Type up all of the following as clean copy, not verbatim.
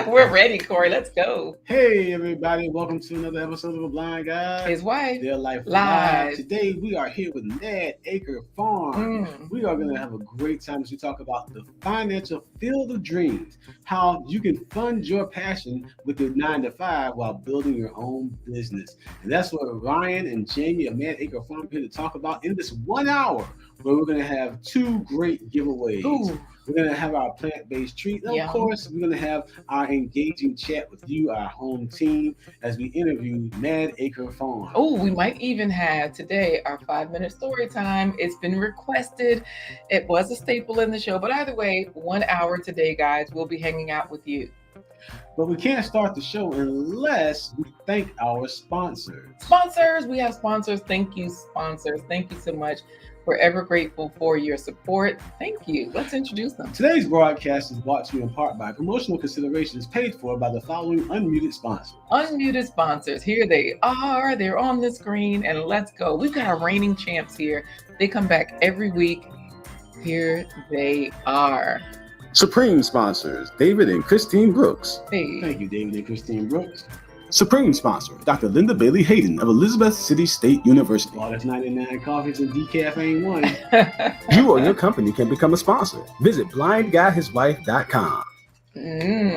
We're ready, Corey. Let's go. Hey everybody, welcome to another episode of A Blind Guy. His wife. Their Life Live. Today we are here with Mad Acre Farm. We are going to have a great time as we talk about the financial field of dreams, how you can fund your passion with your 9 to 5 while building your own business. And that's what Ryan and Jamie of Mad Acre Farm are here to talk about in this 1 hour, where we're going to have two great giveaways. Ooh. We're going to have our plant-based treat. And of course, we're going to have our engaging chat with you, our home team, as we interview Mad Acre Farm. Oh, we might even have today our 5-minute story time. It's been requested. It was a staple in the show. But either way, 1 hour today, guys. We'll be hanging out with you. But we can't start the show unless we thank our sponsors. Sponsors, we have sponsors. Thank you, sponsors. Thank you so much. We're ever grateful for your support. Thank you. Let's introduce them. Today's broadcast is brought to you in part by promotional considerations paid for by the following unmuted sponsors. Unmuted sponsors. Here they are. They're on the screen, and let's go. We've got our reigning champs here. They come back every week. Here they are. Supreme sponsors, David and Christine Brooks. Hey. Thank you, David and Christine Brooks. Supreme sponsor, Dr. Linda Bailey Hayden of Elizabeth City State University. All that's 99 coffees and decaf ain't one. You or your company can become a sponsor. Visit blindguyhiswife.com.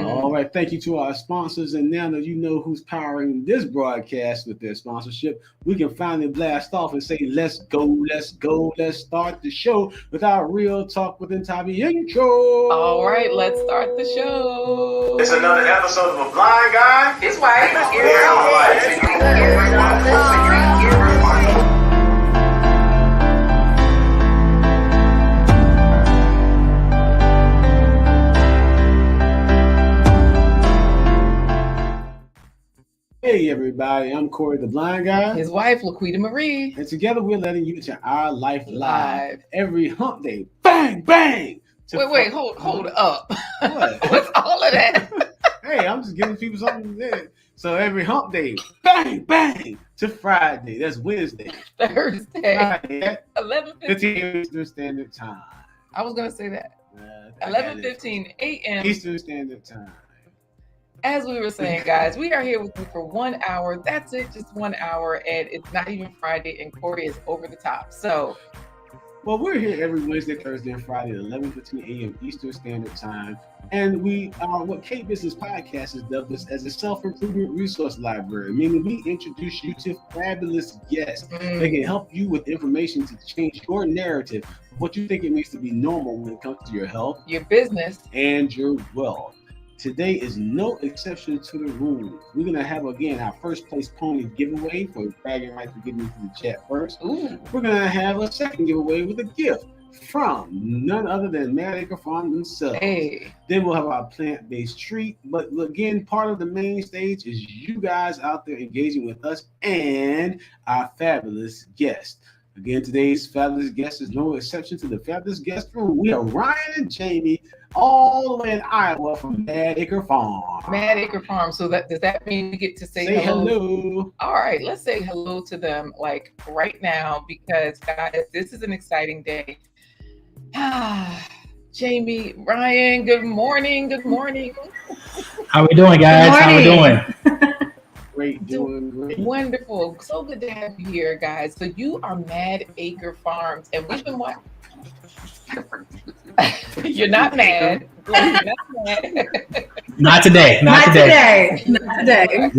All right, thank you to our sponsors. And now that you know who's powering this broadcast with their sponsorship, we can finally blast off and say, let's go, let's go. Let's start the show with our Real Talk with Ntabi intro. All right, let's start the show. It's another episode of A Blind Guy. His wife. Hey everybody, I'm Corey the Blind Guy. His wife, Laquita Marie. And together we're letting you into our life live every hump day. Bang, bang! Wait, hold up. What? What's all of that? Hey, I'm just giving people something to do. So every hump day, bang, bang, to Friday. That's Wednesday. Thursday. Friday at 11:15 Eastern Standard Time. I was going to say that. 11:15 a.m. Eastern Standard Time. As we were saying, guys, we are here with you for 1 hour. That's it, just 1 hour. And it's not even Friday, and Corey is over the top. So, well, we're here every Wednesday, Thursday, and Friday at 11:15 a.m. Eastern Standard Time. And we are what K Business Podcast has dubbed us as a self-improvement resource library, meaning we introduce you to fabulous guests that can help you with information to change your narrative of what you think it means to be normal when it comes to your health, your business, and your wealth. Today is no exception to the rules. We're going to have, again, our first place pony giveaway for bragging rights for getting into the chat first. Ooh. We're going to have a second giveaway with a gift from none other than Mad Acre Farm themselves. Hey. Then we'll have our plant-based treat. But again, part of the main stage is you guys out there engaging with us and our fabulous guest. Again, today's fabulous guest is no exception to the fabulous guest room. We are Ryan and Jamie, all the way in Iowa from Mad Acre Farm. Mad Acre Farm. So does that mean we get to say hello? All right, let's say hello to them like right now, because guys, this is an exciting day. Jamie, Ryan, good morning. Good morning. How we doing, guys? How we doing? Great, doing great. Wonderful. So good to have you here, guys. So you are Mad Acre Farms, and we've been watching. You're not mad. You're not mad. Not today. Not today. Not today.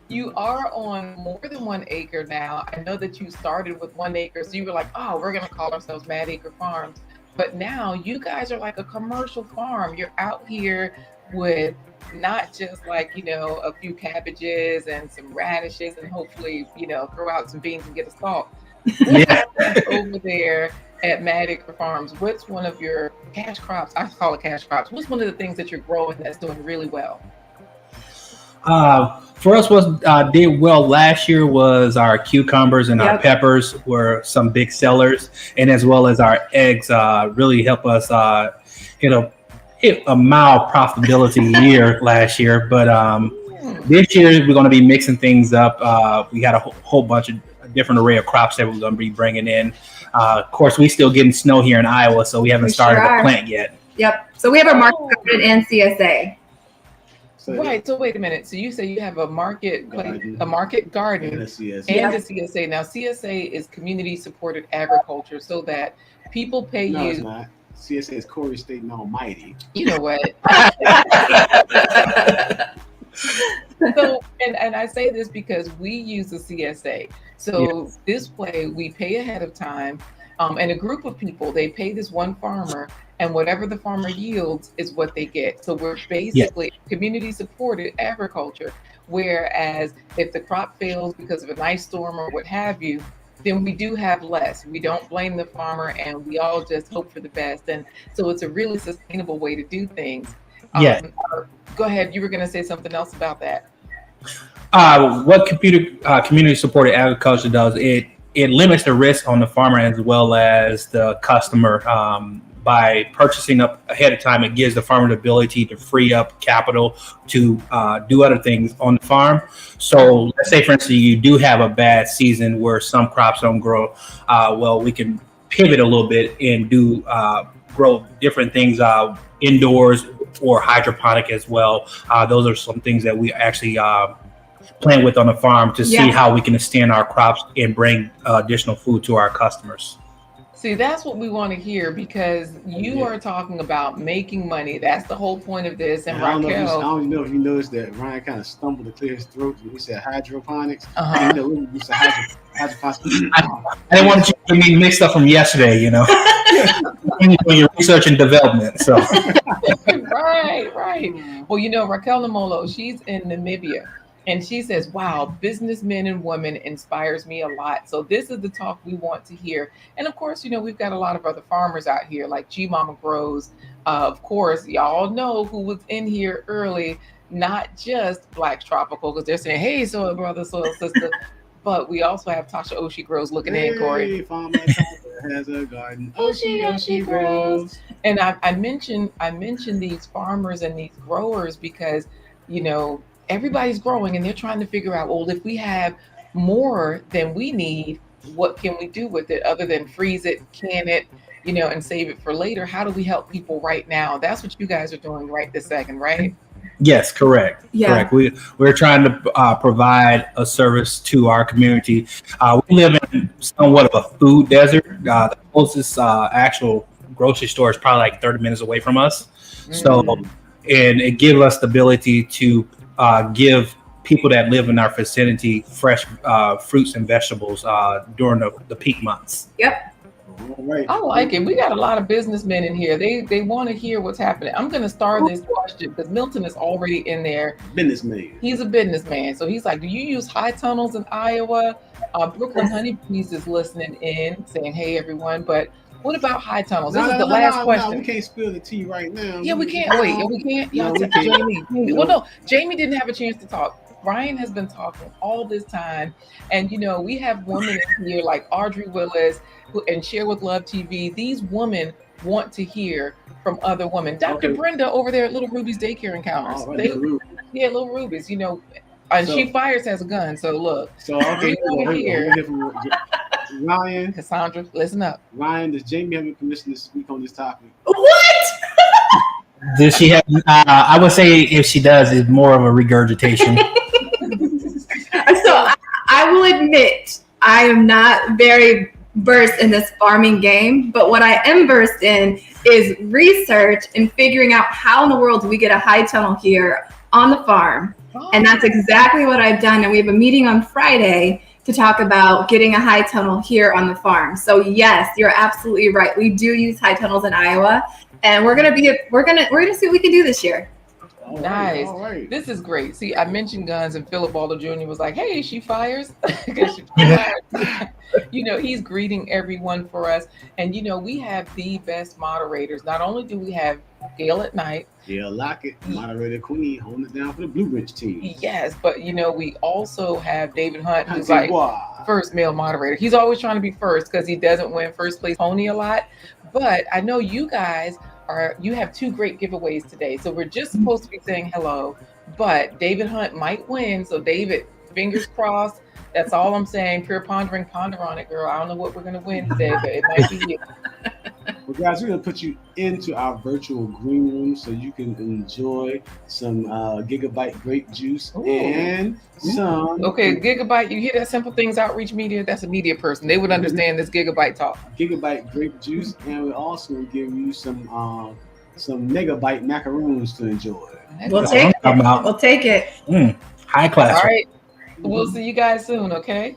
You are on more than 1 acre now. I know that you started with 1 acre, so you were like, oh, we're going to call ourselves Mad Acre Farms. But now you guys are like a commercial farm. You're out here with not just like, a few cabbages and some radishes and hopefully, throw out some beans and get a salt. Yeah. Over there at Mad Acre Farms, what's one of your cash crops? I call it cash crops. What's one of the things that you're growing that's doing really well? For us, what did well last year was our cucumbers and our peppers were some big sellers, and as well as our eggs really help us hit a mild profitability year last year. But this year we're going to be mixing things up. We got a whole bunch of different array of crops that we're going to be bringing in. Of course, we still getting snow here in Iowa, so we haven't started to plant yet. Yep. So we have a market garden and CSA. So, Right. So wait a minute. So you say you have a market Garden. a market garden And a CSA. and a CSA. Now CSA is community supported agriculture, so that people pay No, it's you. not. CSA is Corey State and Almighty. You know what? So and I say this because we use the CSA. So this way we pay ahead of time, and a group of people, they pay this one farmer, and whatever the farmer yields is what they get. So we're basically community supported agriculture. Whereas if the crop fails because of a nice storm or what have you, then we do have less. We don't blame the farmer, and we all just hope for the best. And so it's a really sustainable way to do things. Yeah. Go ahead. You were going to say something else about that. What community supported agriculture does, it limits the risk on the farmer as well as the customer. By purchasing up ahead of time, it gives the farmer the ability to free up capital to do other things on the farm. So let's say, for instance, you do have a bad season where some crops don't grow. Well, we can pivot a little bit and do grow different things indoors or hydroponic as well. Those are some things that we actually plan with on the farm to see how we can extend our crops and bring additional food to our customers. See, that's what we want to hear, because you are talking about making money. That's the whole point of this. And I don't Raquel, know if you noticed that Ryan kind of stumbled to clear his throat when he said hydroponics. Uh-huh. We said hydroponics. I didn't want you to get me mixed up from yesterday, you know. When you're research and development, so. right. Well, you know, Raquel Namolo, she's in Namibia. And she says, wow, businessmen and women inspires me a lot. So this is the talk we want to hear. And of course, you know, we've got a lot of other farmers out here like G Mama Grows. Of course, y'all know who was in here early, not just Black Tropical, because they're saying, hey, soil brother, soil sister. But we also have Tasha Oshie Grows looking in, Corey. Farmer has a garden. Oshie Grows. And I mentioned these farmers and these growers because, you know, everybody's growing and they're trying to figure out, well, if we have more than we need, what can we do with it other than freeze it, can it, you know, and save it for later? How do we help people right now? That's what you guys are doing right this second, right? Yes, correct. Yeah. Correct. We're trying to provide a service to our community. We live in somewhat of a food desert. The closest actual grocery store is probably like 30 minutes away from us. So, and it gives us the ability to give people that live in our vicinity fresh fruits and vegetables during the peak months. Yep. All right. I like it. We got a lot of businessmen in here. They want to hear what's happening. I'm going to start this question because Milton is already in there. Businessman. He's a businessman. So he's like, do you use high tunnels in Iowa? Brooklyn Honeybees is listening in saying, hey, everyone. But what about high tunnels? This is the last question. No, we can't spill the tea right now. Yeah, we can't. Wait, yeah, we can't. No, we can't. Jamie. Well, no, Jamie didn't have a chance to talk. Ryan has been talking all this time. And, you know, we have women in here like Audrey Willis and Share with Love TV. These women want to hear from other women. Dr. Brenda over there at Little Ruby's Daycare Encounters. Little Ruby's, you know, and she fires has a gun. So look. So, okay, Ryan. Cassandra, listen up. Ryan, does Jamie have permission to speak on this topic? What? Does she have? I would say if she does, it's more of a regurgitation. So I will admit I am not very versed in this farming game, but what I am versed in is research and figuring out how in the world do we get a high tunnel here on the farm. And that's exactly what I've done. And we have a meeting on Friday to talk about getting a high tunnel here on the farm. So yes, you're absolutely right. We do use high tunnels in Iowa, and we're gonna see what we can do this year. Nice. All right. This is great. See, I mentioned guns, and Philip Balder Jr. was like, hey, she fires. You know, he's greeting everyone for us. And, you know, we have the best moderators. Not only do we have Gail at night. Gail Lockett, moderator queen, holding it down for the Blue Ridge team. Yes, but, you know, we also have David Hunt, who's like first male moderator. He's always trying to be first because he doesn't win first place pony a lot. But I know you guys you have two great giveaways today. So we're just supposed to be saying hello, but David Hunt might win. So David, fingers crossed. That's all I'm saying. Pure pondering, ponder on it, girl. I don't know what we're going to win today, but it might be you. Well, guys, we're gonna put you into our virtual green room so you can enjoy some Gigabyte grape juice Ooh. and some. Okay, Gigabyte, you hear that Simple Things Outreach Media? That's a media person. They would understand this Gigabyte talk. Gigabyte grape juice, and we're also gonna give you some megabyte macaroons to enjoy. We'll take it. We'll take it. High class. All right. We'll see you guys soon, okay?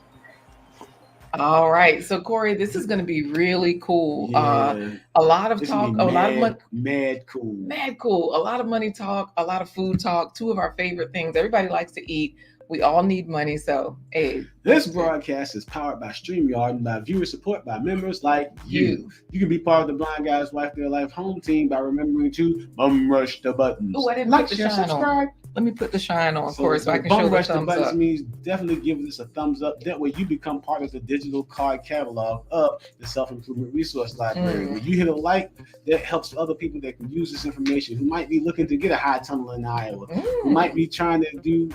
All right. So Corey, this is going to be really cool. Yeah. A lot of This talk, gonna a be lot of money. mad cool. Mad cool. A lot of money talk, a lot of food talk. Two of our favorite things. Everybody likes to eat. We all need money. So, hey. This broadcast is powered by StreamYard and by viewer support by members like you. You can be part of the Blind Guys Wife Their Life home team by remembering to bum rush the buttons. Oh, I didn't like, put the share, shine subscribe. on. Let me put the shine on, So, Corey, so I can bum show the rush the thumbs buttons up. means definitely give this a thumbs up. That way you become part of the digital card catalog of the Self-Improvement Resource Library. When you hit a like, that helps other people that can use this information, who might be looking to get a high tunnel in Iowa, who might be trying to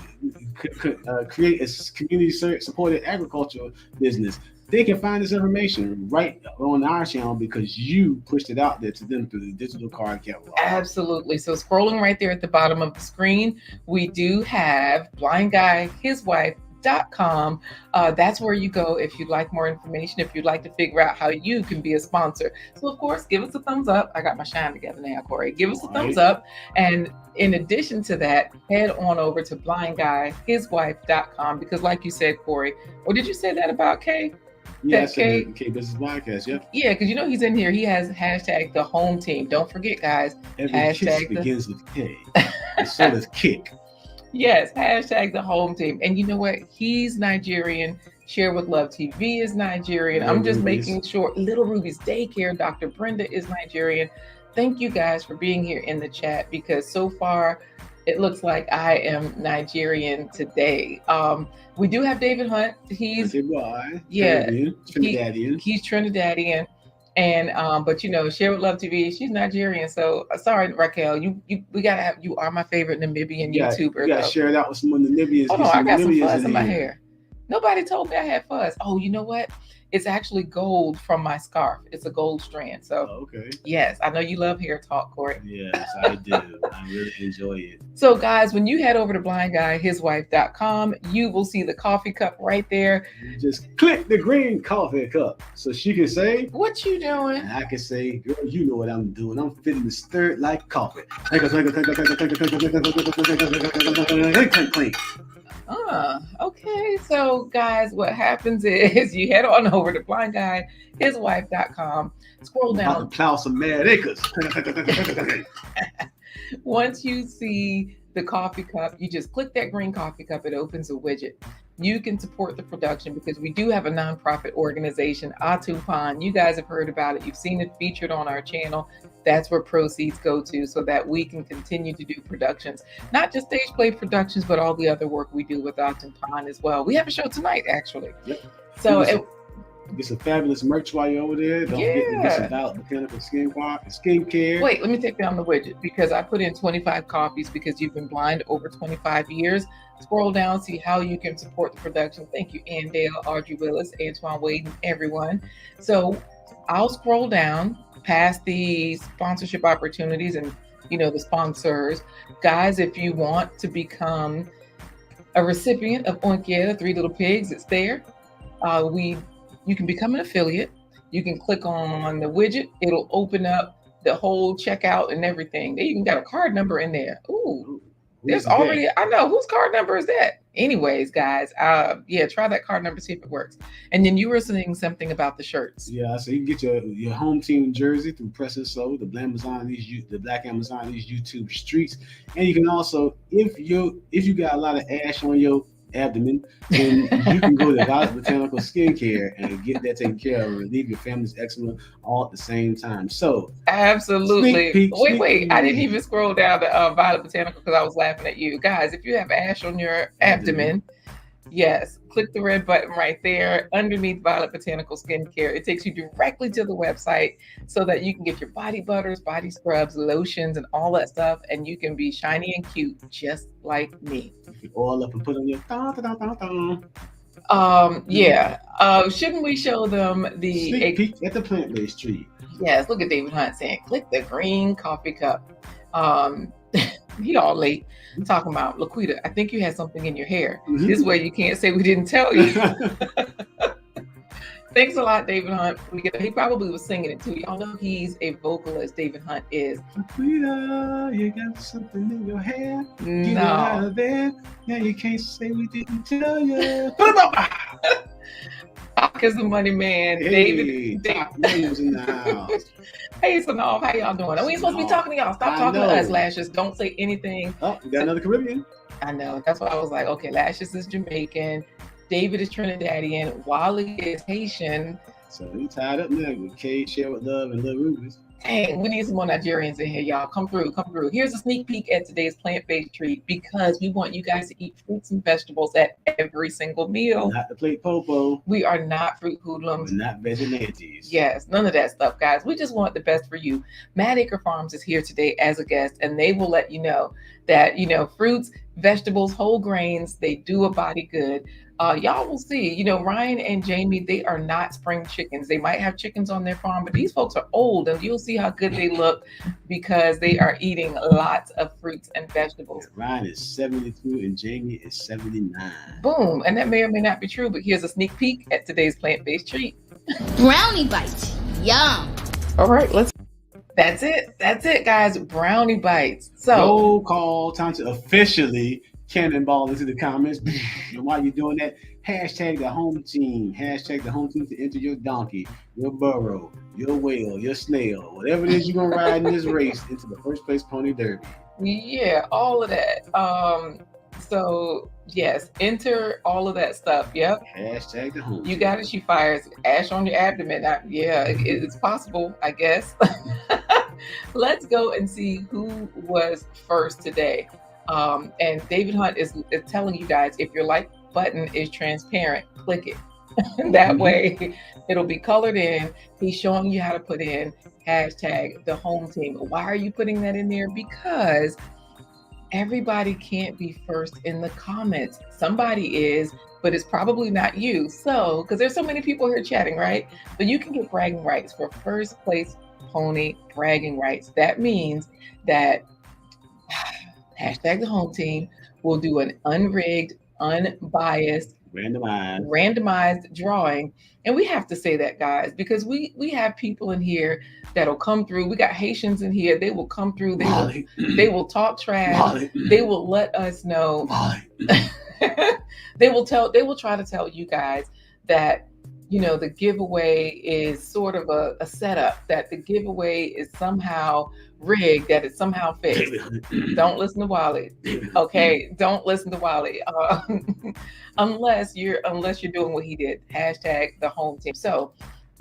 create a community-supported agricultural business. They can find this information right on our channel because you pushed it out there to them through the digital card catalog. Absolutely. So scrolling right there at the bottom of the screen, we do have Blind Guy, His Wife.com. That's where you go if you'd like more information, if you'd like to figure out how you can be a sponsor. So of course, give us a thumbs up. I got my shine together now, Corey. Give us a thumbs up. And in addition to that, head on over to blindguyhiswife.com because like you said, Corey, or did you say that about Kay? Yeah, K Business Podcast, yeah. Yeah, because you know he's in here. He has hashtag the home team. Don't forget, guys. Every hashtag kiss begins with K. And so does kick. Yes, hashtag the home team. And you know what? He's Nigerian. Share with Love TV is Nigerian. I'm just making sure. Little Ruby's Daycare, Dr. Brenda is Nigerian. Thank you guys for being here in the chat because so far it looks like I am Nigerian today. We do have David Hunt. He's Trinidadian. He's Trinidadian. And but you know, Share with Love TV, she's Nigerian. So sorry, Raquel, we gotta have you are my favorite Namibian YouTuber. You gotta share it out with some Namibians. Hold on, I got some fuzz in my hair. Nobody told me I had fuzz. Oh, you know what? It's actually gold from my scarf. It's a gold strand. So okay. Yes, I know you love hair talk, Corey. Yes, I do. I really enjoy it. So guys, when you head over to blindguyhiswife.com, you will see the coffee cup right there. You just click the green coffee cup so she can say, "What you doing?" And I can say, "Girl, you know what I'm doing. I'm fitting the stir like coffee." Okay. So guys, what happens is you head on over to blindguyhiswife.com, scroll down. About to plow some mad acres. Once you see the coffee cup, you just click that green coffee cup. It opens a widget. You can support the production because we do have a nonprofit organization, Atupan. You guys have heard about it. You've seen it featured on our channel. That's where proceeds go to so that we can continue to do productions, not just stage play productions, but all the other work we do with Atupan as well. We have a show tonight, actually. Yep. So get some fabulous merch while you're over there. Don't forget to get some Valid Botanical skincare. Wait, let me take down the widget because I put in 25 copies because you've been blind over 25 years. Scroll down, see how you can support the production. Thank you, Ann Dale, Audrey Willis, Antoine Wade, and everyone. So I'll scroll down past the sponsorship opportunities and, you know, the sponsors. Guys, if you want to become a recipient of Oinkia, Three Little Pigs, it's there. You can become an affiliate. You can click on the widget. It'll open up the whole checkout and everything. They even got a card number in there. Ooh, there's already, I know, whose card number is that? Anyways, guys, try that card number, see if it works. And then you were saying something about the shirts. Yeah, so you can get your home team jersey through Press and Sew, the Black Amazon, these YouTube streets. And you can also, if you got a lot of ash on your abdomen, then you can go to Valid Botanical Skincare and get that taken care of and relieve your family's eczema all at the same time. So absolutely. Wait, I didn't even scroll down to Valid Botanical because I was laughing at you. Guys, if you have ash on your abdomen, yes, click the red button right there underneath Valid Botanical Skincare. It takes you directly to the website so that you can get your body butters, body scrubs, lotions, and all that stuff, and you can be shiny and cute just like me. You can oil up and put on your Yeah. Shouldn't we show them the Sneak peek at the plant-based treat. Yes, look at David Hunt saying, click the green coffee cup. He all late talking about Laquita. I think you had something in your hair. This way you can't say we didn't tell you. Thanks a lot, David Hunt. He probably was singing it too. Y'all know he's a vocalist. David Hunt is. Laquita, you got something in your hair. Get it No. out of there. Now you can't say we didn't tell you. Because the money man, Hey, David. Doc Williams in the house. Hey, Sanov, how y'all doing? We ain't supposed to be talking to y'all. Stop talking to us, Lashes. Don't say anything. Oh, we got another Caribbean. I know. That's why I was like, okay, Lashes is Jamaican. David is Trinidadian. Wally is Haitian. So we tied up now with K, Share with Love, and Lil Rubies. Dang, we need some more Nigerians in here, y'all. Come through, come through. Here's a sneak peek at today's plant-based treat because we want you guys to eat fruits and vegetables at every single meal. Not the plate popo. We are not fruit hoodlums. We're not vigilantes. Yes, none of that stuff, guys. We just want the best for you. Mad Acre Farms is here today as a guest, and they will let you know that, fruits, vegetables, whole grains, they do a body good. Y'all will see, Ryan and Jamie, they are not spring chickens. They might have chickens on their farm, but these folks are old and you'll see how good they look because they are eating lots of fruits and vegetables. Ryan is 72 and Jamie is 79. Boom. And that may or may not be true, but here's a sneak peek at today's plant-based treat. Brownie bites. Yum. All right, that's it, guys. Brownie bites. So Roll call, time to officially cannonball into the comments. And while you're doing that, hashtag the home team. Hashtag the home team to enter your donkey, your burro, your whale, your snail, whatever it is you're gonna ride in this race into the first place pony derby. yeah, all of that. So yes, enter all of that stuff. Yep. Hashtag the home You team. got it. She fires ash on your abdomen. It's possible, I guess. Let's go and see who was first today. And David Hunt is telling you guys, if your like button is transparent, click it. That way it'll be colored in. He's showing you how to put in hashtag the home team. Why are you putting that in there? Because everybody can't be first in the comments. Somebody is, but it's probably not you. So, because there's so many people here chatting, right? But you can get bragging rights for first place pony bragging rights. That means that hashtag the home team will do an unrigged, unbiased, randomized drawing. And we have to say that, guys, because we have people in here that'll come through. We got Haitians in here. They will come through. They will talk trash. They will let us know. They will try to tell you guys that the giveaway is sort of a setup, that the giveaway is somehow rigged, that it's somehow fixed. Don't listen to Wally. Okay, don't listen to Wally. Unless you're doing what he did. Hashtag the home team. So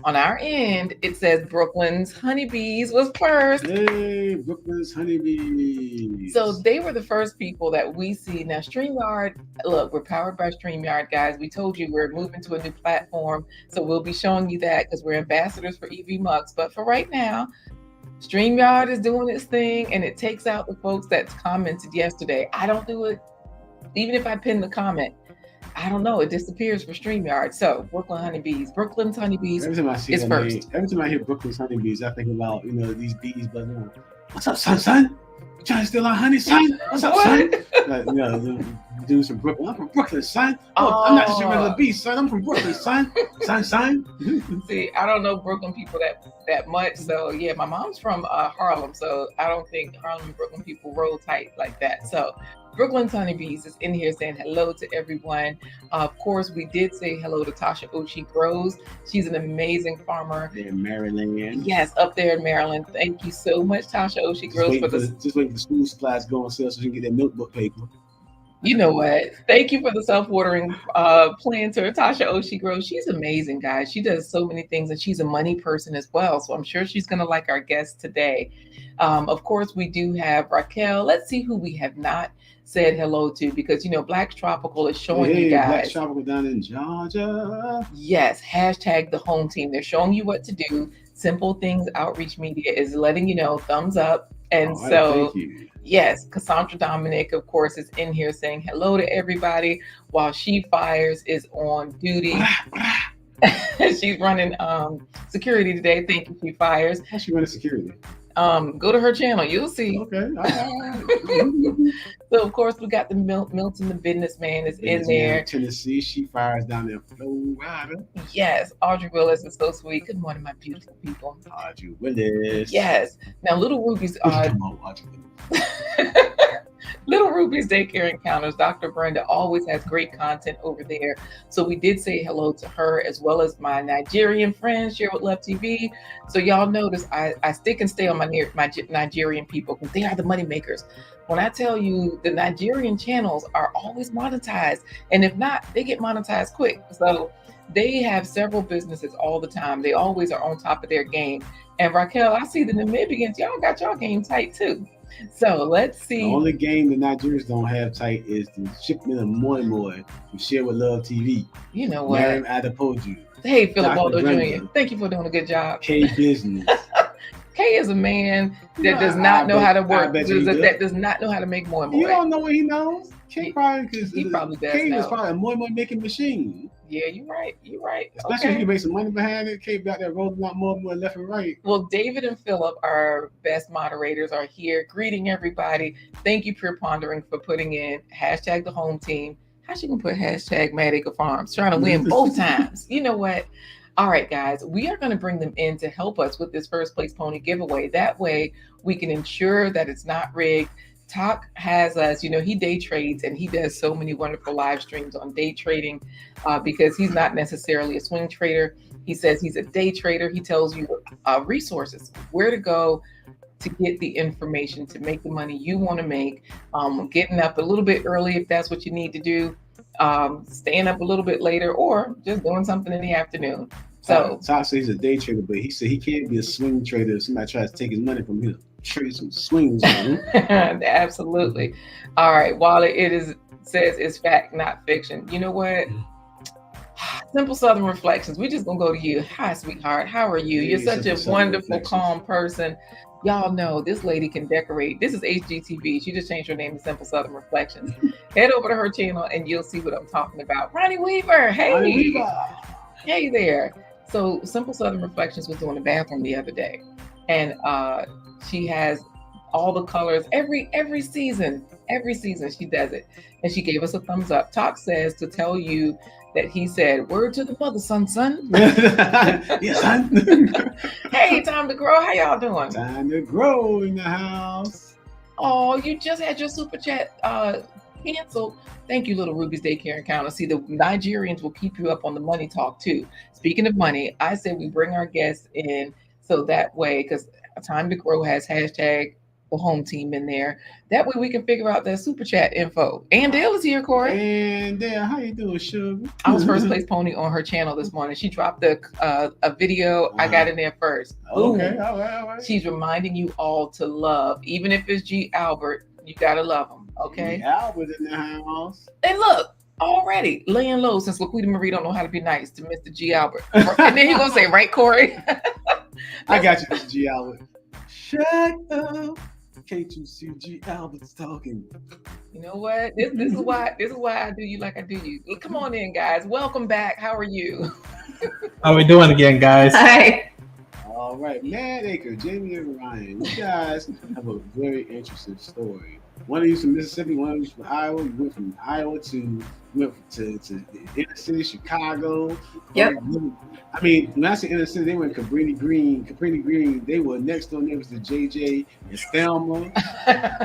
on our end, it says Brooklyn's Honeybees was first. Hey, Brooklyn's Honeybees. So they were the first people that we see. Now, StreamYard, look, we're powered by StreamYard, guys. We told you we're moving to a new platform. So we'll be showing you that because we're ambassadors for EV Mux. But for right now, StreamYard is doing its thing and it takes out the folks that's commented yesterday. I don't do it. Even if I pin the comment, I don't know. It disappears for StreamYard. So Brooklyn's Honeybees Every time I see is first. Every time I hear Brooklyn's Honeybees, I think about these bees buzzing. What's up, son? You trying to steal our honey, son? What's up, son? Like, dudes from Brooklyn. I'm from Brooklyn, son. Oh, I'm not just a regular bee, son. I'm from Brooklyn, son. son. See, I don't know Brooklyn people that much. So yeah, my mom's from Harlem, so I don't think Harlem and Brooklyn people roll tight like that. So Brooklyn's Honeybees is in here saying hello to everyone. Of course, we did say hello to Tasha Oshie Groves. She's an amazing farmer. In Maryland. Yes, up there in Maryland. Thank you so much, Tasha Oshie Groves, just waiting for school supplies to go on sale so you can get that notebook paper. You know what? Thank you for the self-watering planter, Tasha Oshie Groves. She's amazing, guys. She does so many things, and she's a money person as well. So I'm sure she's going to like our guest today. Of course, we do have Raquel. Let's see who we have not said hello to, because Black's Tropical is showing you guys. Black's Tropical down in Georgia. Yes, hashtag the home team. They're showing you what to do. Simple Things Outreach Media is letting you know, thumbs up, And All right, so, thank you. yes, Cassandra Dominic, of course, is in here saying hello to everybody while She Fires is on duty. She's running security today. Thank you, She Fires. How's she running security? Go to her channel. You'll see. Okay. All right. So, of course, we got the Milton, the businessman, is in there. Tennessee. She Fires down there in Florida. Yes, Audrey Willis is so sweet. Good morning, my beautiful people. Audrey Willis. Yes. Now, Little Ruby's Come on, Audrey Willis. Little Ruby's Daycare Encounters. Dr. Brenda always has great content over there. So we did say hello to her, as well as my Nigerian friends, Share with Love TV. So y'all notice I stick and stay on my Nigerian people because they are the money makers. When I tell you the Nigerian channels are always monetized, and if not, they get monetized quick. So they have several businesses all the time. They always are on top of their game. And Raquel, I see the Namibians, y'all got your game tight too. So let's see. The only game the Nigerians don't have tight is the shipment of Moi Moi from Share with Love TV. You know what? Miriam Adepoju. Hey, Philip Dr. Aldo Brenda. Jr. Thank you for doing a good job. K Business. Kay is a man that does not know how to work, that does not know how to make more. You don't know what he knows. K probably because he probably does K know. is probably a Moi making machine. Yeah, you're right. You're right. Especially if Okay. you make some money behind it. K got that rolling out Moi left and right. Well, David and Philip, our best moderators, are here greeting everybody. Thank you, Pure Pondering, for putting in hashtag the home team. How she can put hashtag Mad Acre Farms, trying to win both times. You know what? All right, guys, we are going to bring them in to help us with this first place pony giveaway. That way we can ensure that it's not rigged. Talk has us, he day trades and he does so many wonderful live streams on day trading because he's not necessarily a swing trader. He says he's a day trader. He tells you resources, where to go to get the information to make the money you want to make. Getting up a little bit early if that's what you need to do. Staying up a little bit later, or just doing something in the afternoon. So Todd says he's a day trader, but he said he can't be a swing trader if somebody tries to take his money from him. Trade some swings on him. Absolutely. All right. While it says it's fact, not fiction. You know what? Simple Southern Reflections. We're just gonna go to you. Hi, sweetheart. How are you? You're such a wonderful, calm person. Y'all know this lady can decorate. This is HGTV. She just changed her name to Simple Southern Reflections. Head over to her channel and you'll see what I'm talking about. Ronnie Weaver. Hey. Ronnie Weaver. Hey there. So Simple Southern Reflections was doing the bathroom the other day. And she has all the colors every season she does it. And she gave us a thumbs up. Talk says to tell you that he said, word to the mother, son. Yes, son. Hey, Time to Grow. How y'all doing? Time to grow in the house. Oh, you just had your super chat canceled. Thank you, Little Ruby's Daycare Encounter. See, the Nigerians will keep you up on the money talk too. Speaking of money, I said we bring our guests in so that way, because Time to Grow has hashtag the home team in there. That way we can figure out that super chat info. And Dale is here, Corey. And Dale, how you doing, sugar? I was first place pony on her channel this morning. She dropped a video. I got in there first. Okay, Boom. all right. She's reminding you all to love, even if it's G. Albert, you gotta love him, okay? G. Albert in the house. And look, already laying low since Laquita Marie don't know how to be nice to Mr. G. Albert. And then he gonna say, right, Corey? I got you, Mr. G. Albert. Shut up. Can't you see G. Albert's talking? You know what? This is why I do you like I do you. Come on in, guys. Welcome back. How are you? How we doing again, guys? Hi. All right, Mad Acre, Jamie and Ryan. You guys have a very interesting story. One of you from Mississippi, one of you from Iowa. You went from Iowa to the inner city, Chicago. Yep. I mean, when I say inner city, they went Cabrini Green. They were next door neighbors to JJ and Thelma.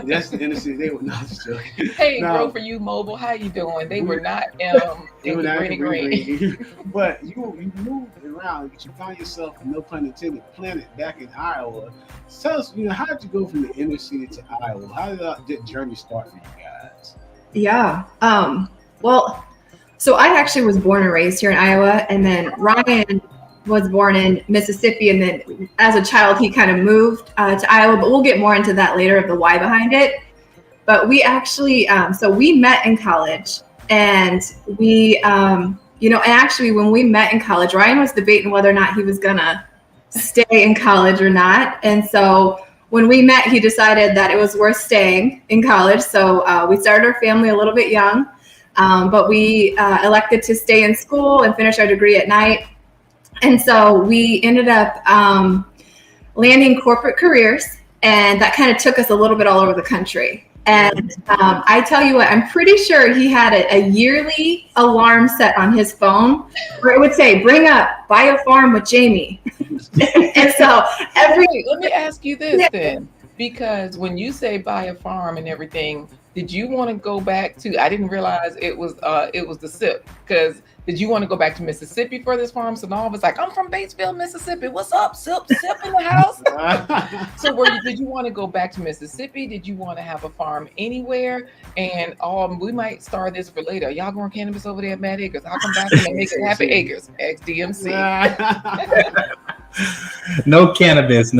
That's the inner city. They were not just joking. Hey, Grow for You Mobile, how you doing? They were not in Cabrini Green. But you moved around, but you found yourself, no pun intended, planted back in Iowa. Tell us, how did you go from the inner city to Iowa? How did that journey start for you guys? Yeah. Well, so I actually was born and raised here in Iowa, and then Ryan was born in Mississippi, and then as a child he kind of moved to Iowa, but we'll get more into that later of the why behind it. But we actually, so we met in college, and we, and actually when we met in college, Ryan was debating whether or not he was gonna stay in college or not, and so when we met, he decided that it was worth staying in college. So we started our family a little bit young, but we elected to stay in school and finish our degree at night. And so we ended up landing corporate careers, and that kind of took us a little bit all over the country. And I tell you what, I'm pretty sure he had a yearly alarm set on his phone where it would say, "Bring up, buy a farm with Jamie." And so let me ask you this then, because when you say buy a farm and everything, did you want to go back to? I didn't realize it was the SIP, because did you want to go back to Mississippi for this farm? So all of us like, I'm from Batesville, Mississippi. What's up, SIP in the house? So did you want to go back to Mississippi? Did you want to have a farm anywhere? And we might start this for later. Y'all growing cannabis over there at Mad Acres? I'll come back and make it happen. Acres, XDMC. No cannabis,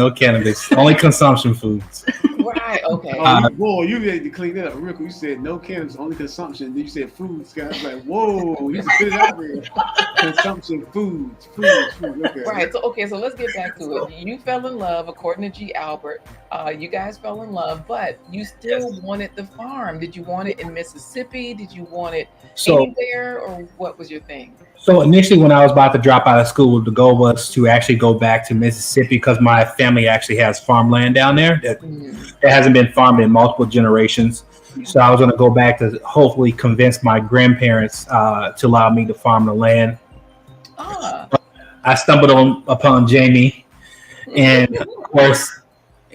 only consumption foods. Right, okay. Whoa, you need to clean that up real quick. You said no cannabis, only consumption. Then you said foods. I was like, whoa, you just put it out there. Consumption, foods. Okay. Right, so let's get back to it. You fell in love, according to G. Albert. You guys fell in love, but you still wanted the farm. Did you want it in Mississippi? Did you want it anywhere, or what was your thing? So initially, when I was about to drop out of school, the goal was to actually go back to Mississippi because my family actually has farmland down there that hasn't been farmed in multiple generations. So I was going to go back to hopefully convince my grandparents to allow me to farm the land. I stumbled upon Jamie, and of course,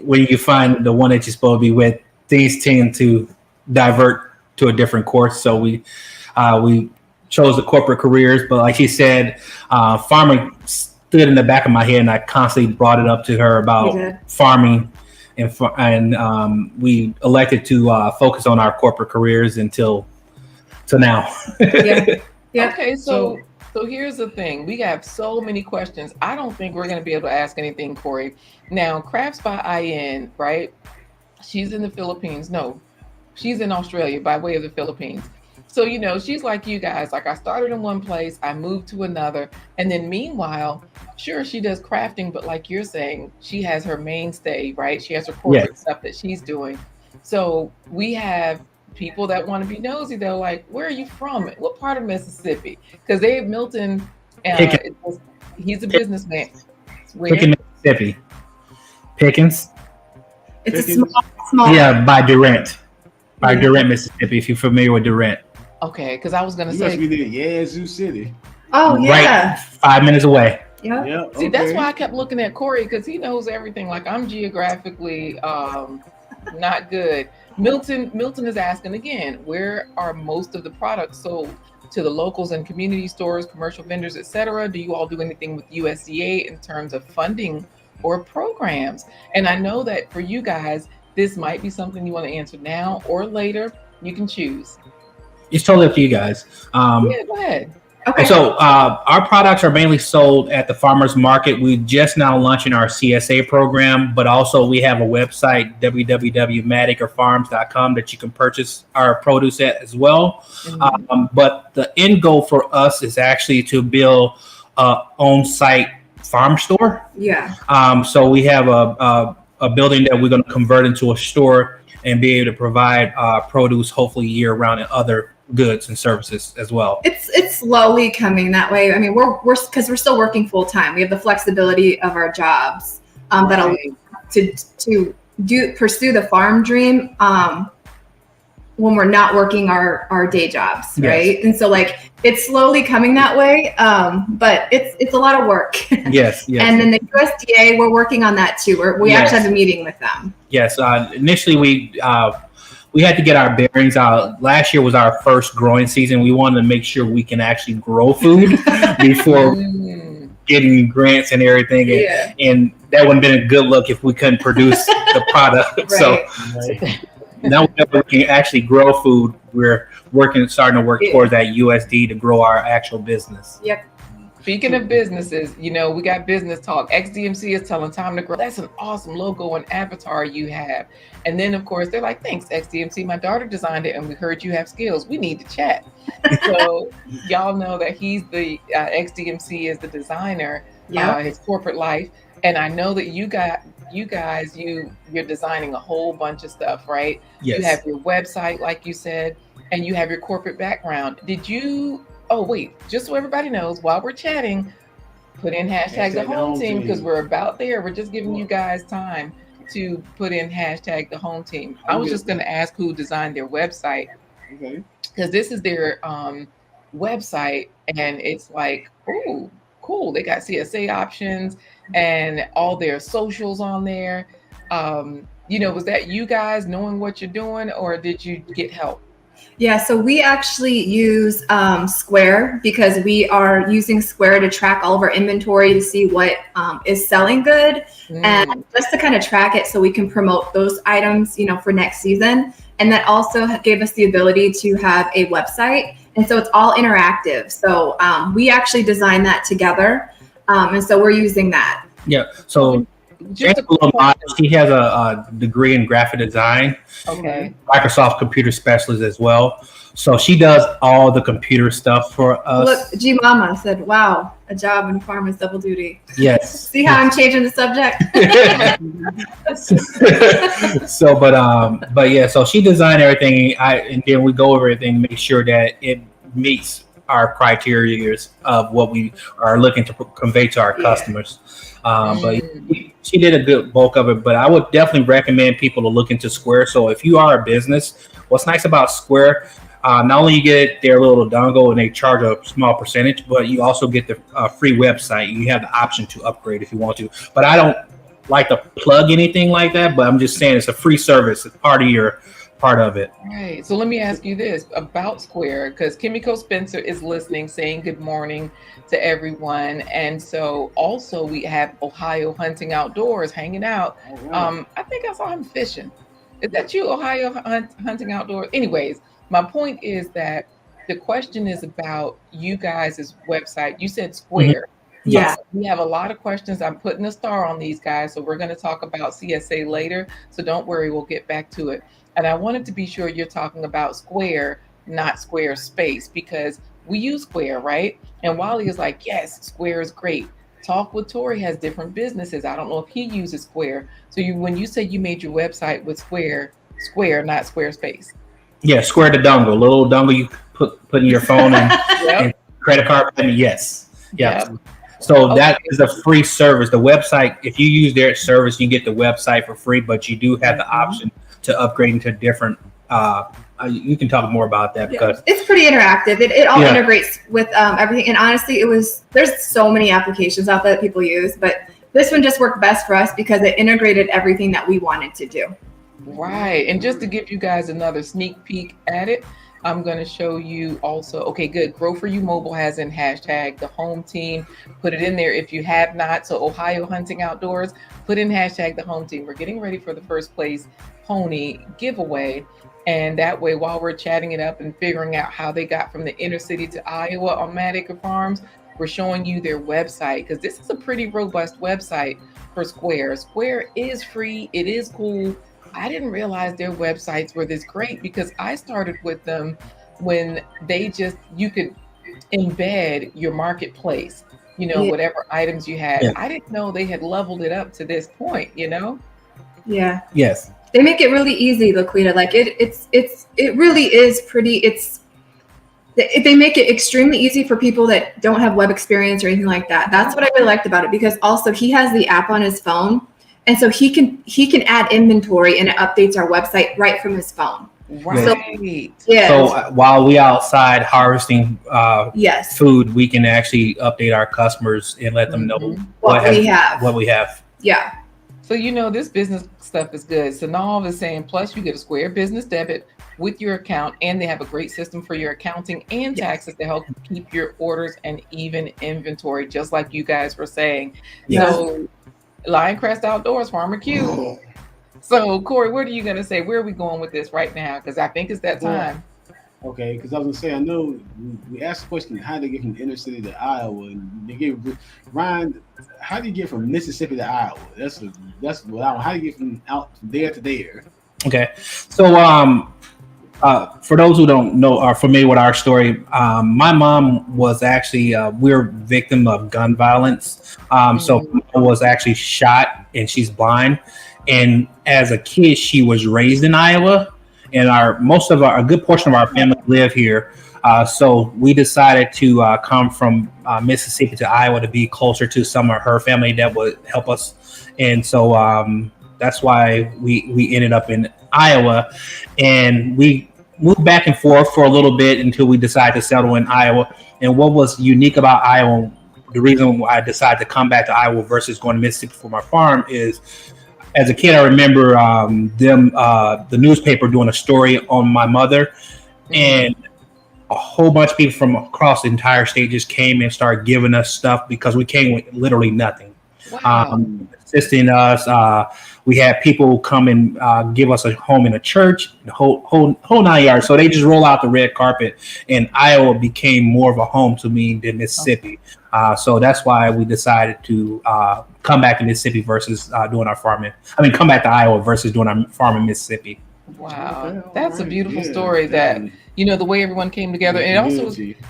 when you find the one that you're supposed to be with, things tend to divert to a different course. So we chose the corporate careers, but like she said, farming stood in the back of my head, and I constantly brought it up to her about farming, and we elected to focus on our corporate careers until now. Yeah. Okay, so here's the thing. We have so many questions. I don't think we're going to be able to ask anything, Corey. Now, Crafts by IN, right? She's in the Philippines. No, she's in Australia by way of the Philippines. So, she's like you guys. Like, I started in one place, I moved to another. And then meanwhile, sure, she does crafting, but like you're saying, she has her mainstay, right? She has her corporate stuff that she's doing. So we have people that want to be nosy. They're like, where are you from? What part of Mississippi? Because Milton, he's a businessman. Pickens, Mississippi. Pickens? It's a small. Yeah, by Durant. By Durant, Mississippi, if you're familiar with Durant. Okay, because I was going to say. You must be near Yazoo City. Oh, yeah. Right, 5 minutes away. Yeah. See, that's why I kept looking at Corey, because he knows everything. Like, I'm geographically not good. Milton is asking again, where are most of the products sold? To the locals and community stores, commercial vendors, etc. Do you all do anything with USDA in terms of funding or programs? And I know that for you guys, this might be something you want to answer now or later. You can choose. It's totally up to you guys. Yeah, go ahead. Okay. So our products are mainly sold at the farmers market. We just now launching our CSA program, but also we have a website, www.madacrefarms.com, that you can purchase our produce at as well. But the end goal for us is actually to build a on-site farm store. Yeah. So we have a building that we're going to convert into a store and be able to provide produce hopefully year round and other goods and services as well. It's slowly coming that way. I mean, we're because we're still working full time. We have the flexibility of our jobs that'll to pursue the farm dream when we're not working our day jobs, right? And so like it's slowly coming that way, but it's a lot of work. Yes. And then the USDA, we're working on that too. We actually have a meeting with them. Yes. Initially, we had to get our bearings out. Last year was our first growing season. We wanted to make sure we can actually grow food before getting grants and everything. And that wouldn't have been a good look if we couldn't produce the product. Right. So now we can actually grow food. We're starting to work towards that USD to grow our actual business. Yep. Speaking of businesses, we got business talk. XDMC is telling time to grow. That's an awesome logo and avatar you have. And then, of course, they're like, thanks, XDMC. My daughter designed it, and we heard you have skills. We need to chat. So y'all know that he's the XDMC is the designer, his corporate life. And I know that you're designing a whole bunch of stuff, right? Yes. You have your website, like you said, and you have your corporate background. Oh wait, just so everybody knows, while we're chatting, put in hashtag the home team because we're about there. We're just giving you guys time to put in hashtag the home team. I was just going to ask who designed their website. Okay. Because this is their website, and it's like, oh, cool. They got CSA options and all their socials on there. Was that you guys knowing what you're doing, or did you get help? Yeah, so we actually use Square because we are using Square to track all of our inventory to see what is selling good and just to kind of track it so we can promote those items, for next season. And that also gave us the ability to have a website. And so it's all interactive. So we actually designed that together. And so we're using that. Yeah. So she has a degree in graphic design. Okay. Microsoft computer specialist as well. So she does all the computer stuff for us. Look, G Mama said, wow, a job in farm is double duty. Yes. See how I'm changing the subject? So, but yeah, so she designed everything. And then we go over everything, make sure that it meets our criteria of what we are looking to convey to our customers. But she did a good bulk of it, but I would definitely recommend people to look into Square. So if you are a business, what's nice about Square, not only you get their little dongle and they charge a small percentage, but you also get the free website. You have the option to upgrade if you want to, but I don't like to plug anything like that, but I'm just saying it's a free service. It's part of it. Right. So let me ask you this about Square, because Kimiko Spencer is listening, saying good morning to everyone. And so also we have Ohio Hunting Outdoors hanging out. Right. I think I saw him fishing. Is that you, Ohio Hunting Outdoors? Anyways, my point is that the question is about you guys' website. You said Square. Mm-hmm. Yeah. We have a lot of questions. I'm putting a star on these guys. So we're going to talk about CSA later. So don't worry, we'll get back to it. And I wanted to be sure you're talking about Square, not Squarespace, because we use Square, right? And Wally is like, yes, Square is great. Talk with Tori has different businesses. I don't know if he uses Square. So when you say you made your website with Square, not Squarespace. Yeah, Square the dongle, little dongle you put in your phone and, and credit card payment. Yes. Yeah. Yep. So that is a free service. The website, if you use their service, you get the website for free, but you do have the option to upgrade into different. You can talk more about that because it's pretty interactive. It all integrates with everything. And honestly, there's so many applications out there that people use, but this one just worked best for us because it integrated everything that we wanted to do. Right. And just to give you guys another sneak peek at it, I'm going to show you also. Okay, good. Grow for You Mobile has in hashtag the home team. Put it in there if you have not. So Ohio Hunting Outdoors, put in hashtag the home team. We're getting ready for the first place pony giveaway. And that way, while we're chatting it up and figuring out how they got from the inner city to Iowa on Mad Acre Farms, we're showing you their website because this is a pretty robust website for Square. Square is free. It is cool. I didn't realize their websites were this great because I started with them when you could embed your marketplace, whatever items you had. Yeah. I didn't know they had leveled it up to this point, Yeah. Yes. They make it really easy, Laquita. Like it really is pretty. They make it extremely easy for people that don't have web experience or anything like that. That's what I really liked about it because also he has the app on his phone. And so he can add inventory and it updates our website right from his phone. Right. So while we outside harvesting food, we can actually update our customers and let them know what we have. Yeah. So this business stuff is good. So Nav is saying, plus you get a Square business debit with your account, and they have a great system for your accounting and taxes to help keep your orders and even inventory, just like you guys were saying. Yes. So Lioncrest Outdoors, Farmer Q. So Corey, what are you gonna say? Where are we going with this right now? Because I think it's that time. Okay, because I was gonna say, I know we asked the question, how do you get from the inner city to Iowa? And they gave Ryan, how do you get from Mississippi to Iowa? That's what how do you get from out there to there? Okay, so For those who don't know, are familiar with our story, my mom was actually we're victim of gun violence. So my mom was actually shot, and she's blind. And as a kid, she was raised in Iowa, and a good portion of our family live here. So we decided to come from Mississippi to Iowa to be closer to some of her family that would help us. And so that's why we ended up in Iowa, and we moved back and forth for a little bit until we decided to settle in Iowa. And what was unique about Iowa, the reason why I decided to come back to Iowa versus going to Mississippi for my farm is, as a kid, I remember the newspaper doing a story on my mother, and a whole bunch of people from across the entire state just came and started giving us stuff because we came with literally nothing. Wow. Assisting us. We had people come and give us a home in a church, the whole 9 yards. So they just roll out the red carpet, and Iowa became more of a home to me than Mississippi. So that's why we decided to come back to Mississippi versus doing our farming. Come back to Iowa versus doing our farm in Mississippi. Wow, that's a beautiful story. That the way everyone came together, and it also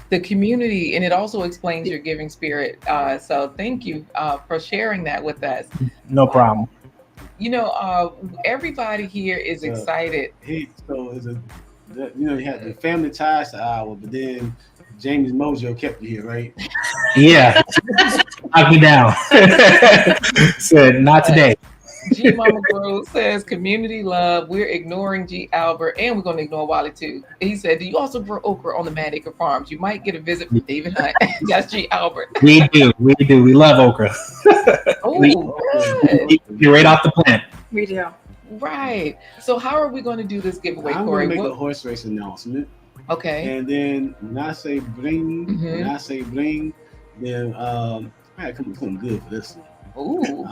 the community, and it also explains your giving spirit. So thank you for sharing that with us. No problem. Everybody here is excited. You had the family ties to Iowa, but then Jamie's mojo kept you here, right? Yeah, knocked me down. Said not today. G Mama Grove says community love. We're ignoring G Albert, and we're going to ignore Wally too. He said, "Do you also grow okra on the Mad Acre Farms? You might get a visit from David Hunt." That's G Albert. We do. We love okra. Oh, good. You're right off the plant. We do. Right. So how are we going to do this giveaway, I'm Corey? going to make a horse race announcement. Okay. And then when I say bring, then I gotta come good for this one. Ooh.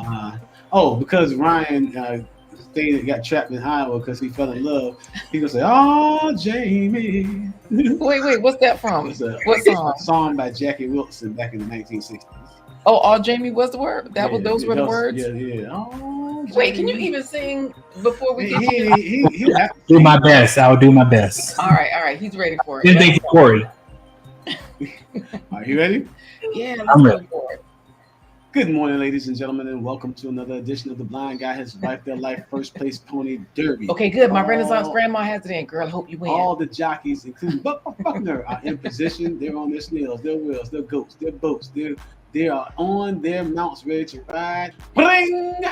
Because Ryan got trapped in Iowa because he fell in love. He gonna say, "Oh, Jamie." Wait, what's that from? What song? A song by Jackie Wilson back in the 1960s. Oh, Jamie was the word. Those were the words. Yeah. Oh, wait, can you even sing before we get he do my best. I'll do my best. All right. He's ready for it. Good day for Corey. Are you ready? Yeah, I'm let's ready. go for it. Good morning, ladies and gentlemen, and welcome to another edition of the Blind Guy Has Life Their Life First Place Pony Derby. Okay, good. My Renaissance grandma has it in. Girl, I hope you win. All the jockeys, including Buckner, are in position. They're on their snails, their wheels, their goats, their boats. They are on their mounts, ready to ride. Bling!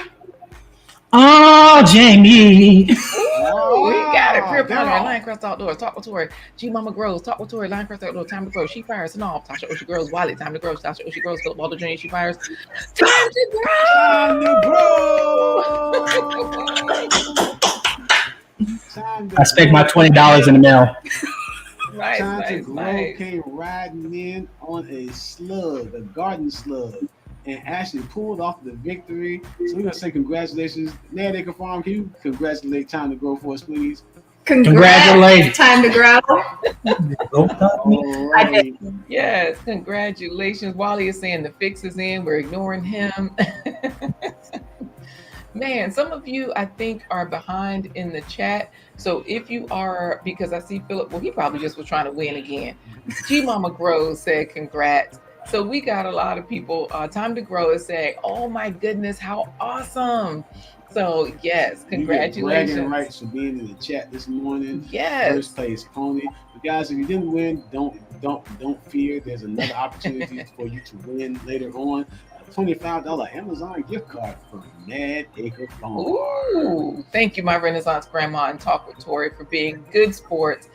Oh, Jamie. Oh, we got it. Pure Plunder, Linecrest Outdoors. Talk with Tori. G Mama Grows. Talk with Tori. Linecrest Outdoors. Time to grow. She fires and all. Tasha Oshie Grows. Wally. Time to grow. Tasha Oshie Grows. Philip Walter Jr. She fires. Time to grow. I expect my $20 in the mail. Time to grow came riding in on a slug, a garden slug, and actually pulled off the victory. So we're gonna say congratulations, Mad Acre Farm. Can you congratulate Time to Grow for us, please? Congratulations. Time to grow. All right. Yes, congratulations. Wally is saying the fix is in. We're ignoring him. Man, some of you, I think, are behind in the chat. So if you are, because I see Philip, well, he probably just was trying to win again. G Mama Grows said congrats. So we got a lot of people. Time to Grow is saying, oh my goodness, how awesome. So yes, congratulations. You get bragging rights for being in the chat this morning. Yes. First place pony. But guys, if you didn't win, don't fear. There's another opportunity for you to win later on. A $25 Amazon gift card from Mad Acre Farm. Ooh, thank you, my Renaissance grandma and Talk with Tori, for being good sports.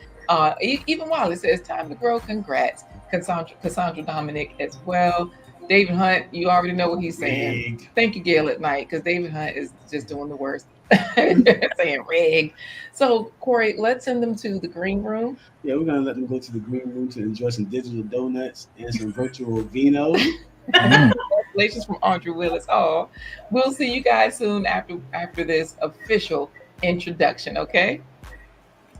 Even Wally says, time to grow. Congrats. Cassandra Dominic as well. David Hunt, you already know what he's saying. Rig. Thank you, Gail at Night, because David Hunt is just doing the worst. Saying rig. So, Corey, let's send them to the green room. Yeah, we're going to let them go to the green room to enjoy some digital donuts and some virtual vino. Congratulations from Andrew Willis. Oh, we'll see you guys soon after this official introduction, okay?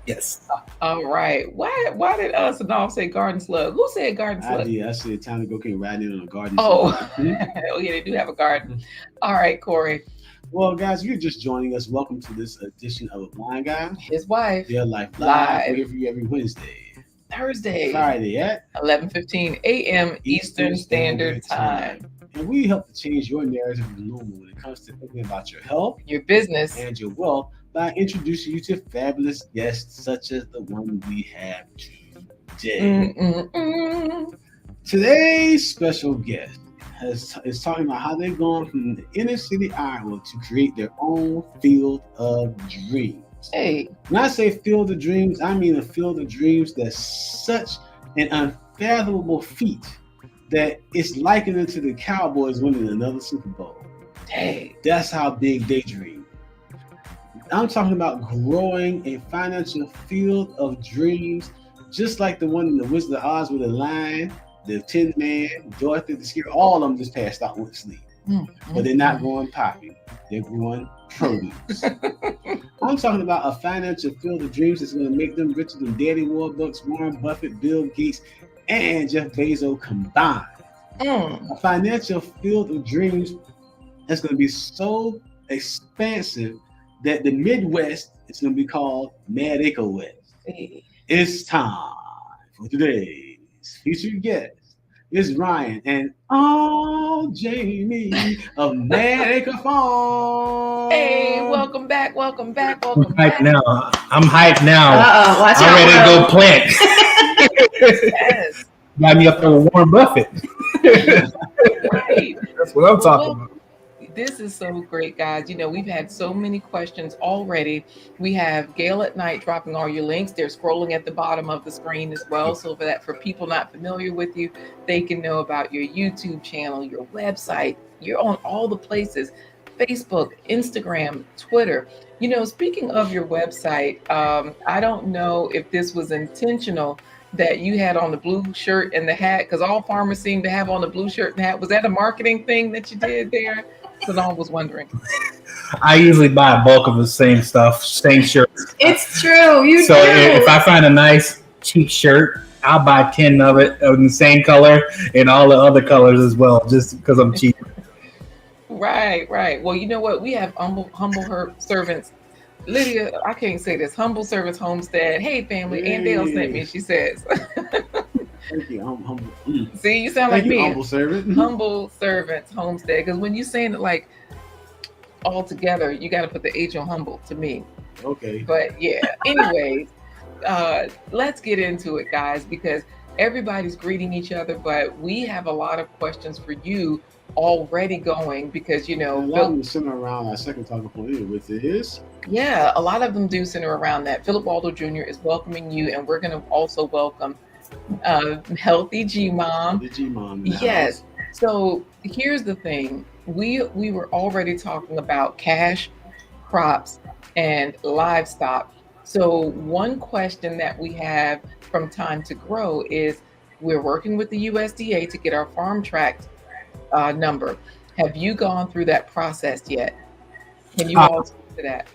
Yes. All right. Why did Sanal say garden slug? Who said garden slug? I did. I said time to go came riding in on a garden. Oh, slug. oh yeah, they do have a garden. All right, Corey. Well, guys, if you're just joining us, welcome to this edition of A Blind Guy, His wife, Their Life Live. Live. We're here for you every Wednesday, Thursday, Friday at 11:15 a.m. Eastern Standard Time. And we help to change your narrative of normal when it comes to thinking about your health Your business. and your wealth by introducing you to fabulous guests such as the one we have today. Today's special guest is talking about how they've gone from the inner city Iowa to create their own field of dreams. Hey, When I say field of dreams, I mean a field of dreams that's such an unfathomable feat that it's likened to the Cowboys winning another Super Bowl. hey. That's how big they dream. I'm talking about growing a financial field of dreams, just like the one in the Wizard of Oz with the lion, the Tin Man, Dorothy the Scarecrow. All of them just passed out with sleep. But they're not growing poppy. They're growing produce. I'm talking about a financial field of dreams that's going to make them richer than Daddy Warbucks, Warren Buffett, Bill Gates, and Jeff Bezos combined. A financial field of dreams that's going to be so expansive that the Midwest is going to be called Mad Acre West. Hey. It's time for today's featured guest. It's Ryan and Jamie of Mad Acre Farm. Hey, welcome back. I'm hyped now. Watch I'm out, ready to go plant. Yes. Got me up there with Warren Buffett. Right. That's what I'm talking about. This is so great, guys. You know, we've had so many questions already. We have Gail at Night dropping all your links. They're scrolling at the bottom of the screen as well. So for people not familiar with you, they can know about your YouTube channel, your website. You're on all the places, Facebook, Instagram, Twitter. You know, speaking of your website, I don't know if this was intentional that you had on the blue shirt and the hat, because all farmers seem to have on the blue shirt and hat. Was that a marketing thing that you did there? So I was wondering. I usually buy a bulk of the same stuff, same shirts. It's true. You So do. if I find a nice cheap shirt, I'll buy 10 of it in the same color and all the other colors as well, just because I'm cheap. Right. Well, you know what? We have humble her servants. Lydia, I can't say this. Humble Servants Homestead. Hey, family. Ann Dale sent me. She says. Thank you. Humble. See, you sound Thank like you, me. humble servant. Humble Servants Homestead. Because when you're saying it like all together, you got to put the H on humble to me. Okay. But yeah, anyways, let's get into it, guys, because everybody's greeting each other, but we have a lot of questions for you already going because, you know, A lot of them center around our second talking point here, which is yeah, a lot of them do center around that. Philip Waldo Jr. is welcoming you, and we're going to also welcome Healthy G-Mom. the G-Mom. Yes. So here's the thing. We were already talking about cash, crops, and livestock. So one question that we have from Time to Grow is we're working with the USDA to get our farm tract number. Have you gone through that process yet? Can you all speak to that?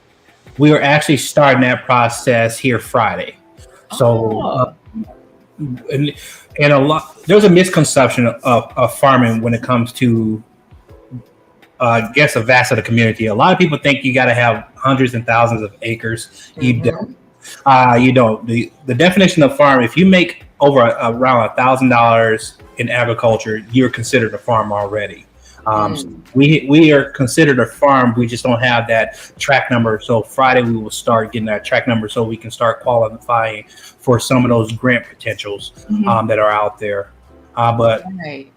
We are actually starting that process here Friday. So, and a lot, there's a misconception of farming when it comes to, I guess, a vast of the community. A lot of people think you got to have hundreds and thousands of acres. You don't. You don't. The definition of farm, if you make over around $1,000 in agriculture, you're considered a farm already. We are considered a farm. We just don't have that track number. So Friday we will start getting that track number so we can start qualifying for some of those grant potentials that are out there. But right.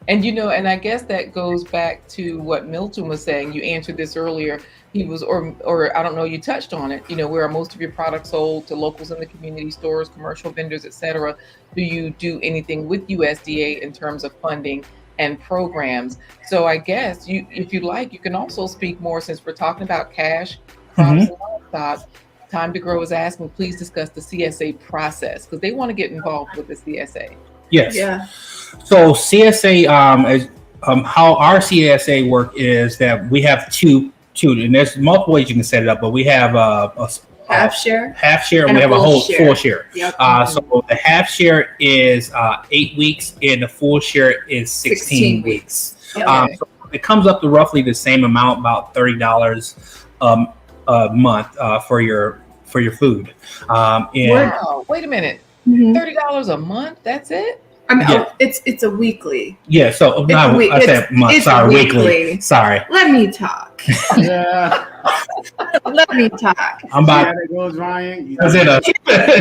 And you know, and I guess that goes back to what Milton was saying. You answered this earlier. He was, or I don't know, you touched on it. You know, where are most of your products sold to locals in the community stores, commercial vendors, etc. Do you do anything with USDA in terms of funding and programs? So I guess you, if you like, you can also speak more, since we're talking about cash, crops, and livestock. Time to Grow is asking, please discuss the CSA process, because they want to get involved with the CSA. yes. Yeah. So CSA, is, how our CSA work is that we have two, and there's multiple ways you can set it up, but we have a Half share. and we have a whole full share. Yep. So the half share is 8 weeks, and the full share is 16 weeks. Yep. So it comes up to roughly the same amount, about $30 a month for your food. And Wow, wait a minute. $30 a month? That's it? I mean, Yeah. it's a weekly. yeah, so no, I said month. It's Sorry, weekly. weekly. Sorry, Let me talk. Yeah. Let me talk. I'm See how about. that goes, Ryan? You, Is it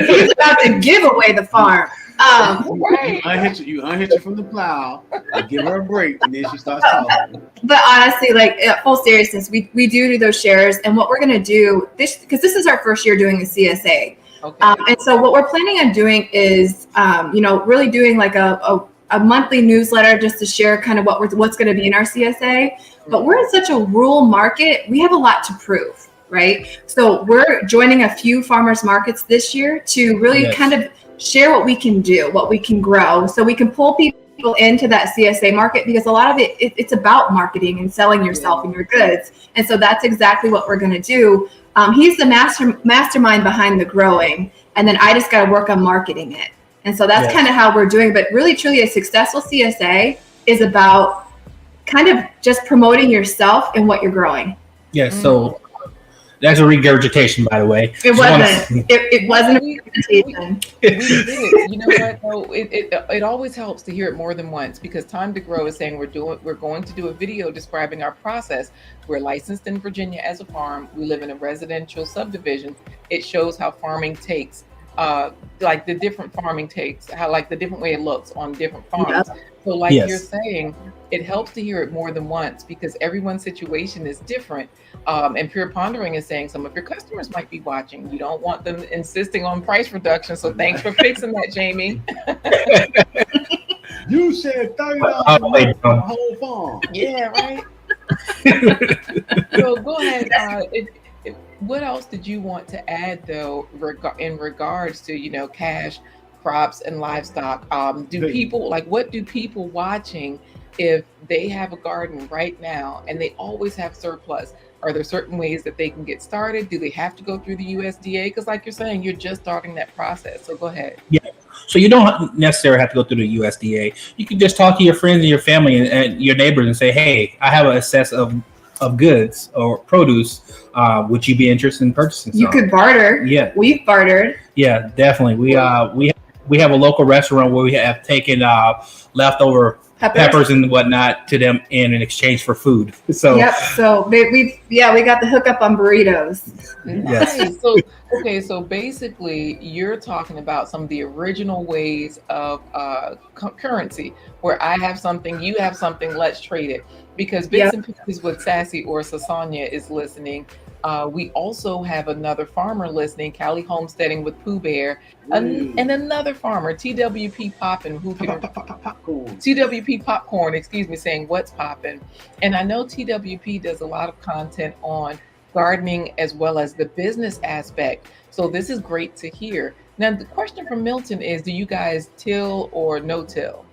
He's about to give away the farm. Right. you unhitch her from the plow and give her a break, and then she starts talking. But honestly, like full seriousness, we do those shares, and what we're gonna do because this is our first year doing a CSA. Okay. And so what we're planning on doing is, really doing like a monthly newsletter just to share kind of what's going to be in our CSA. But we're in such a rural market, we have a lot to prove, right? So we're joining a few farmers markets this year to really kind of share what we can do, what we can grow, so we can pull people into that CSA market, because a lot of it's about marketing and selling yourself and your goods. And so that's exactly what we're going to do. He's the mastermind behind the growing, and then I just got to work on marketing it. And so that's kind of how we're doing. But really, truly, a successful CSA is about kind of just promoting yourself and what you're growing. Yes. So that's a regurgitation, by the way. It wasn't. It wasn't a regurgitation. We did it. You know what? Though it always helps to hear it more than once, because Time to Grow is saying we're going to do a video describing our process. We're licensed in Virginia as a farm. We live in a residential subdivision. It shows how farming takes, like the different farming takes, how like the different way it looks on different farms. So like you're saying, it helps to hear it more than once, because everyone's situation is different. And Pure Pondering is saying some of your customers might be watching. You don't want them insisting on price reduction. So thanks for fixing that, Jamie. You said $30 for the whole farm. Yeah, right. So go ahead. What else did you want to add, though, in regards to cash, crops, and livestock? What do people watching, if they have a garden right now and they always have surplus, are there certain ways that they can get started? Do they have to go through the USDA? Because like you're saying, you're just starting that process. So go ahead. Yeah. So you don't necessarily have to go through the USDA. You can just talk to your friends and your family and your neighbors and say, hey, I have an excess of goods or produce. Would you be interested in purchasing some? You could barter. Yeah. We've bartered. Yeah, definitely. We have a local restaurant where we have taken leftover peppers and whatnot to them in exchange for food. So So we got the hookup on burritos. Nice. So basically, you're talking about some of the original ways of currency, where I have something, you have something, let's trade it. Because Bits and Pieces with Sassy or Sasanya is listening. We also have another farmer listening, Callie Homesteading with Pooh Bear, and another farmer, TWP Poppin', TWP Popcorn, saying what's poppin'. And I know TWP does a lot of content on gardening as well as the business aspect. So this is great to hear. Now, the question from Milton is, do you guys till or no-till?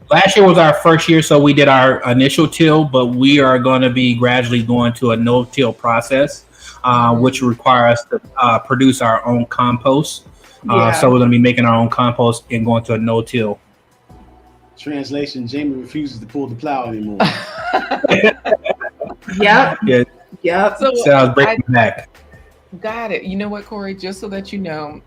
Last year was our first year, so we did our initial till, but we are going to be gradually going to a no-till process, which requires us to produce our own compost. So we're going to be making our own compost and going to a no-till. Translation: Jamie refuses to pull the plow anymore. Yep. Yeah. Yep. So I was breaking back. Got it. You know what, Corey? Just so that you know,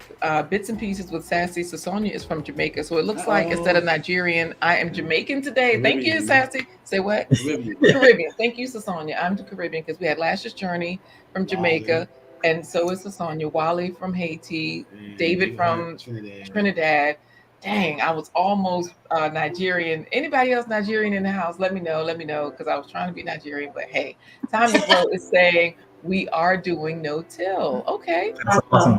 Bits and Pieces with Sassy Sasanya is from Jamaica. So it looks like instead of Nigerian, I am Jamaican today. Caribbean. Thank you, Sassy. Say what? Caribbean. Thank you, Sasanya. I'm the Caribbean because we had Lash's Journey from Jamaica, and so is Sasanya. Wally from Haiti, David from Trinidad. Dang, I was almost Nigerian. Anybody else Nigerian in the house? Let me know, because I was trying to be Nigerian. But hey, Time to Grow is saying we are doing no-till. Okay.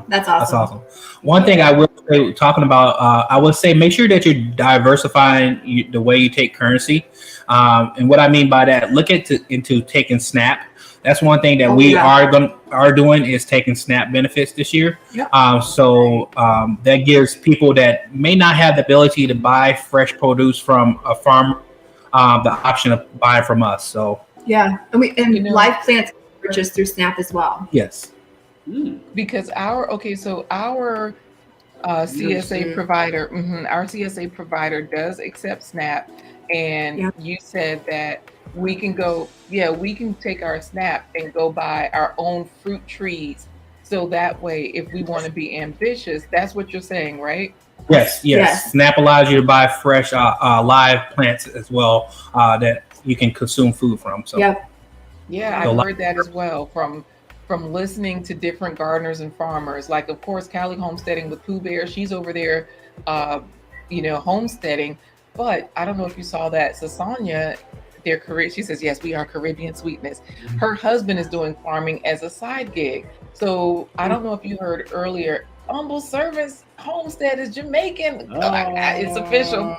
That's awesome. One thing I will say, talking about, I would say make sure that you're diversifying the way you take currency. And what I mean by that, look into taking SNAP. That's one thing that we are doing is taking SNAP benefits this year. So that gives people that may not have the ability to buy fresh produce from a farmer the option of buying from us. So and live plants purchased through SNAP as well. Yes. Because our CSA provider, our CSA provider does accept SNAP, And you said that we can go, we can take our SNAP and go buy our own fruit trees. So that way, if we want to be ambitious, that's what you're saying, right? Yes. SNAP allows you to buy fresh live plants as well that you can consume food from. So yeah, I've heard that as well from listening to different gardeners and farmers. Like, of course, Callie homesteading with Pooh Bear. She's over there, homesteading. But I don't know if you saw that. Sasanya, she says, yes, we are Caribbean Sweetness. Her husband is doing farming as a side gig. So I don't know if you heard earlier, Humble Servants Homestead is Jamaican. It's official.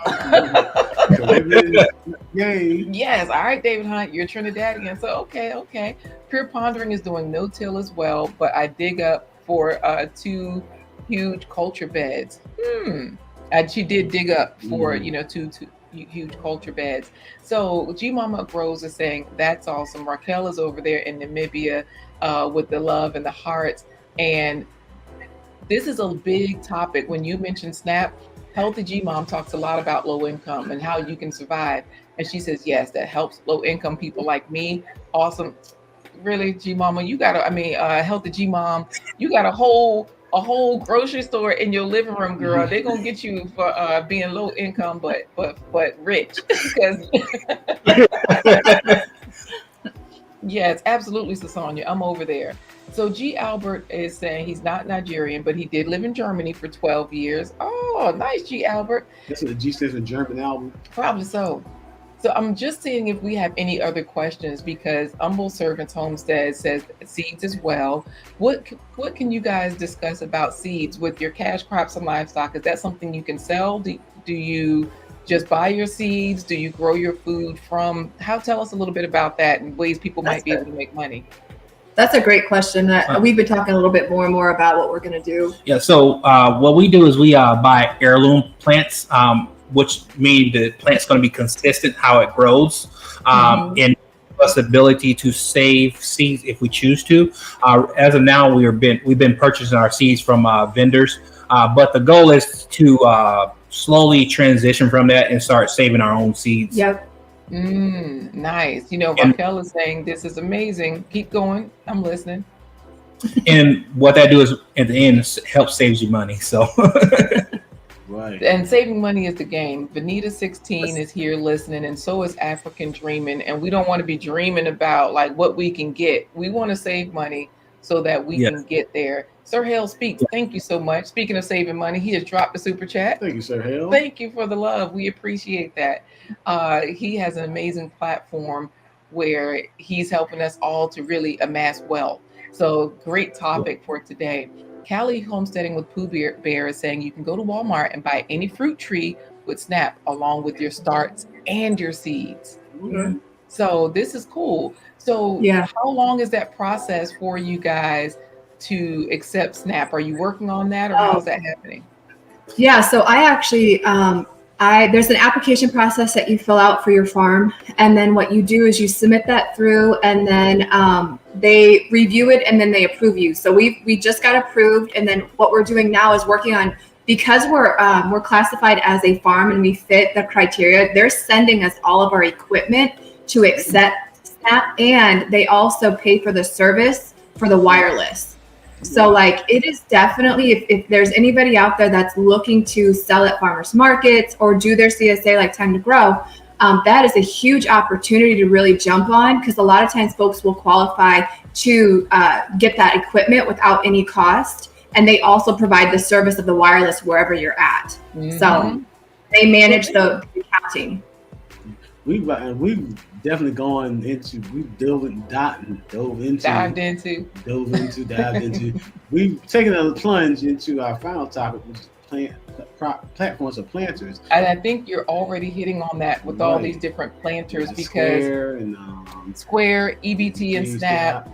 Yes. All right, David Hunt, you're Trinidadian. So, okay. Pure Pondering is doing no-till as well, but I dig up for 2 huge culture beds. And she did dig up for, 2 huge culture beds. So G Mama Grows is saying, that's awesome. Raquel is over there in Namibia with the love and the hearts. And this is a big topic. When you mention SNAP, Healthy G Mom talks a lot about low income and how you can survive. And she says, yes, that helps low income people like me. Awesome. Really, G Mama, Healthy G Mom, you got a whole grocery store in your living room, girl. They're gonna get you for being low income, but rich. Because yes, absolutely, Sasanya. I'm over there. So G Albert is saying he's not Nigerian, but he did live in Germany for 12 years. Oh, nice, G Albert. That's what the G stands for, German album. Probably so. So I'm just seeing if we have any other questions, because Humble Servants Homestead says seeds as well. What can you guys discuss about seeds with your cash crops and livestock? Is that something you can sell? Do you just buy your seeds? Do you grow your food from? Tell us a little bit about that and ways people might be able to make money. That's a great question. We've been talking a little bit more and more about what we're going to do. Yeah. So what we do is we buy heirloom plants, which means the plant's going to be consistent how it grows, and us the ability to save seeds if we choose to. As of now, we've been purchasing our seeds from vendors, but the goal is to slowly transition from that and start saving our own seeds. Yep. Nice. Raquel is saying this is amazing. Keep going. I'm listening. And what that do is at the end helps saves you money. So. Right. And saving money is the game. Vanita 16 is here listening, and so is African Dreaming. And we don't want to be dreaming about like what we can get. We want to save money so that we can get there. Sir Hale Speaks, thank you so much. Speaking of saving money, he has dropped a super chat. Thank you, Sir Hale. Thank you for the love. We appreciate that. He has an amazing platform where he's helping us all to really amass wealth. So great topic for today. Callie Homesteading with Pooh Bear is saying you can go to Walmart and buy any fruit tree with SNAP along with your starts and your seeds. Okay. So this is cool. So how long is that process for you guys to accept SNAP? Are you working on that, or how's that happening? Yeah, so I actually, there's an application process that you fill out for your farm. And then what you do is you submit that through, and then they review it, and then they approve you. So we just got approved. And then what we're doing now is working on, because we're classified as a farm and we fit the criteria, they're sending us all of our equipment to accept SNAP, and they also pay for the service for the wireless. So like it is definitely, if there's anybody out there that's looking to sell at farmers markets or do their CSA like Time to Grow, that is a huge opportunity to really jump on, because a lot of times folks will qualify to get that equipment without any cost. And they also provide the service of the wireless wherever you're at. So they manage the accounting. We've definitely gone into, dived into. We've taken a plunge into our final topic, which is platforms of planters. And I think you're already hitting on that with all these different planters, because Square, EBT, and SNAP,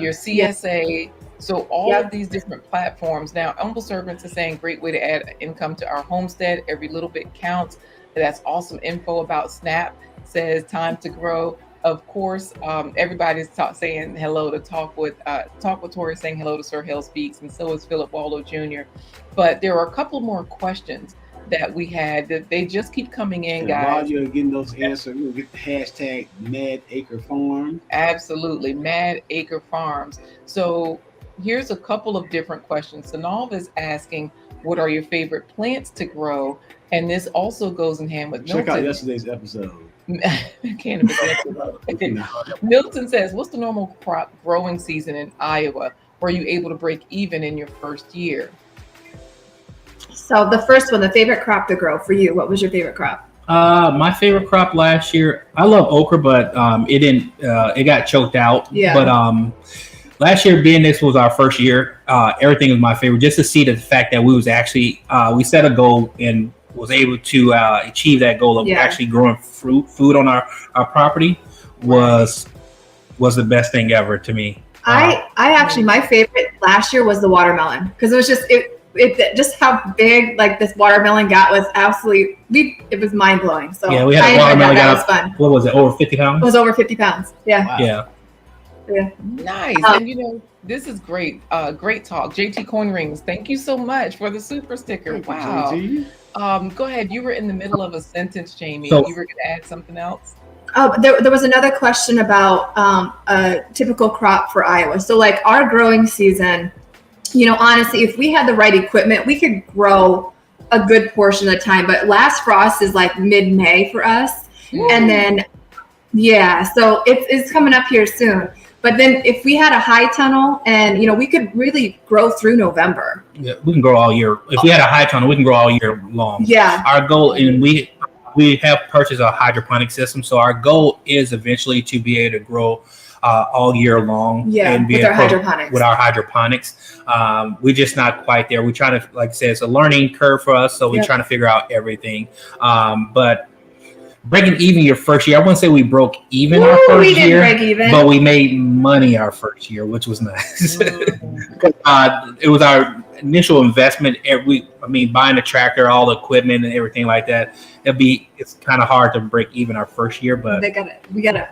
your CSA. So all of these different platforms. Now, Humble Servants is saying great way to add income to our homestead. Every little bit counts. That's awesome info about SNAP. Says Time to Grow. Of course, everybody's saying hello to Talk with Tori, saying hello to Sir Hale Speaks, and so is Philip Waldo Jr. But there are a couple more questions. that we had. That they just keep coming in, And guys. while you're getting those answers, we'll get the hashtag Mad Acre Farm. Absolutely, Mad Acre Farms. So here's a couple of different questions. Sanalv is asking, what are your favorite plants to grow? And this also goes in hand with Check out Milton. yesterday's episode. Cannabis episode. Milton says, what's the normal crop growing season in Iowa? Were you able to break even in your first year? So the first one, the favorite crop to grow for you, what was your favorite crop? My favorite crop last year, I love okra, but it didn't. It got choked out. Yeah. But last year, being this was our first year, everything was my favorite. Just to see the fact that we was actually we set a goal and was able to achieve that goal of actually growing food on our property was the best thing ever to me. I actually, my favorite last year was the watermelon, because it was just it just how big like this watermelon got was absolutely, it was mind blowing. So yeah, we had a watermelon that was fun. What was it, over 50 pounds? It was over 50 pounds. Yeah. Wow. Yeah. Nice. And you know, this is great. Great talk. JT Coin Rings, thank you so much for the super sticker. Thank you, Wow. JT. Go ahead. You were in the middle of a sentence, Jamie. So- You were going to add something else? Oh, there was another question about a typical crop for Iowa. So like our growing season, you know, honestly, if we had the right equipment, we could grow a good portion of the time. But last frost is like mid-May for us. And then, so it's coming up here soon. But then if we had a high tunnel and, you know, we could really grow through November. Yeah, we can grow all year. If we had a high tunnel, we can grow all year long. Yeah. Our goal, and we have purchased a hydroponic system, so our goal is eventually to be able to grow all year long. Yeah, and be with our able- hydroponics. With our hydroponics, we're just not quite there. We're trying to, like I said, it's a learning curve for us, so we're trying to figure out everything. But breaking even your first year, I wouldn't say we broke even our first we didn't year, break even. but we made money our first year, which was nice. It was our initial investment. Buying a tractor, all the equipment and everything like that. It's kind of hard to break even our first year, but we got it.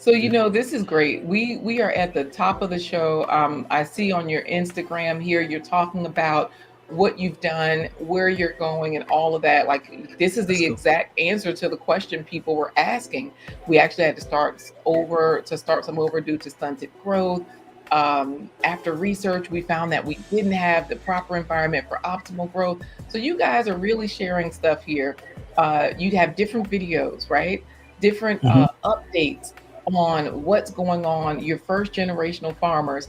So, you know, this is great. We are at the top of the show. I see on your Instagram here, you're talking about what you've done, where you're going, and all of that. Like, this is the exact answer to the question people were asking. We actually had to start some over due to stunted growth. After research, we found that we didn't have the proper environment for optimal growth. So you guys are really sharing stuff here. You have different videos, right? Different updates on what's going on, your first generational farmers.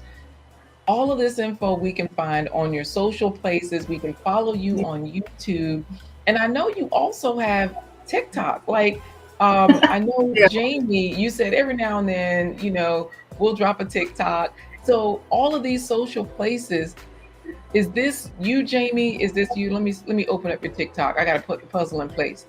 All of this info we can find on your social places. We can follow you on YouTube. And I know you also have TikTok. Like, I know, Jamie, you said every now and then, you know, we'll drop a TikTok. So all of these social places, is this you, Jamie? Is this you? Let me open up your TikTok. I got to put the puzzle in place.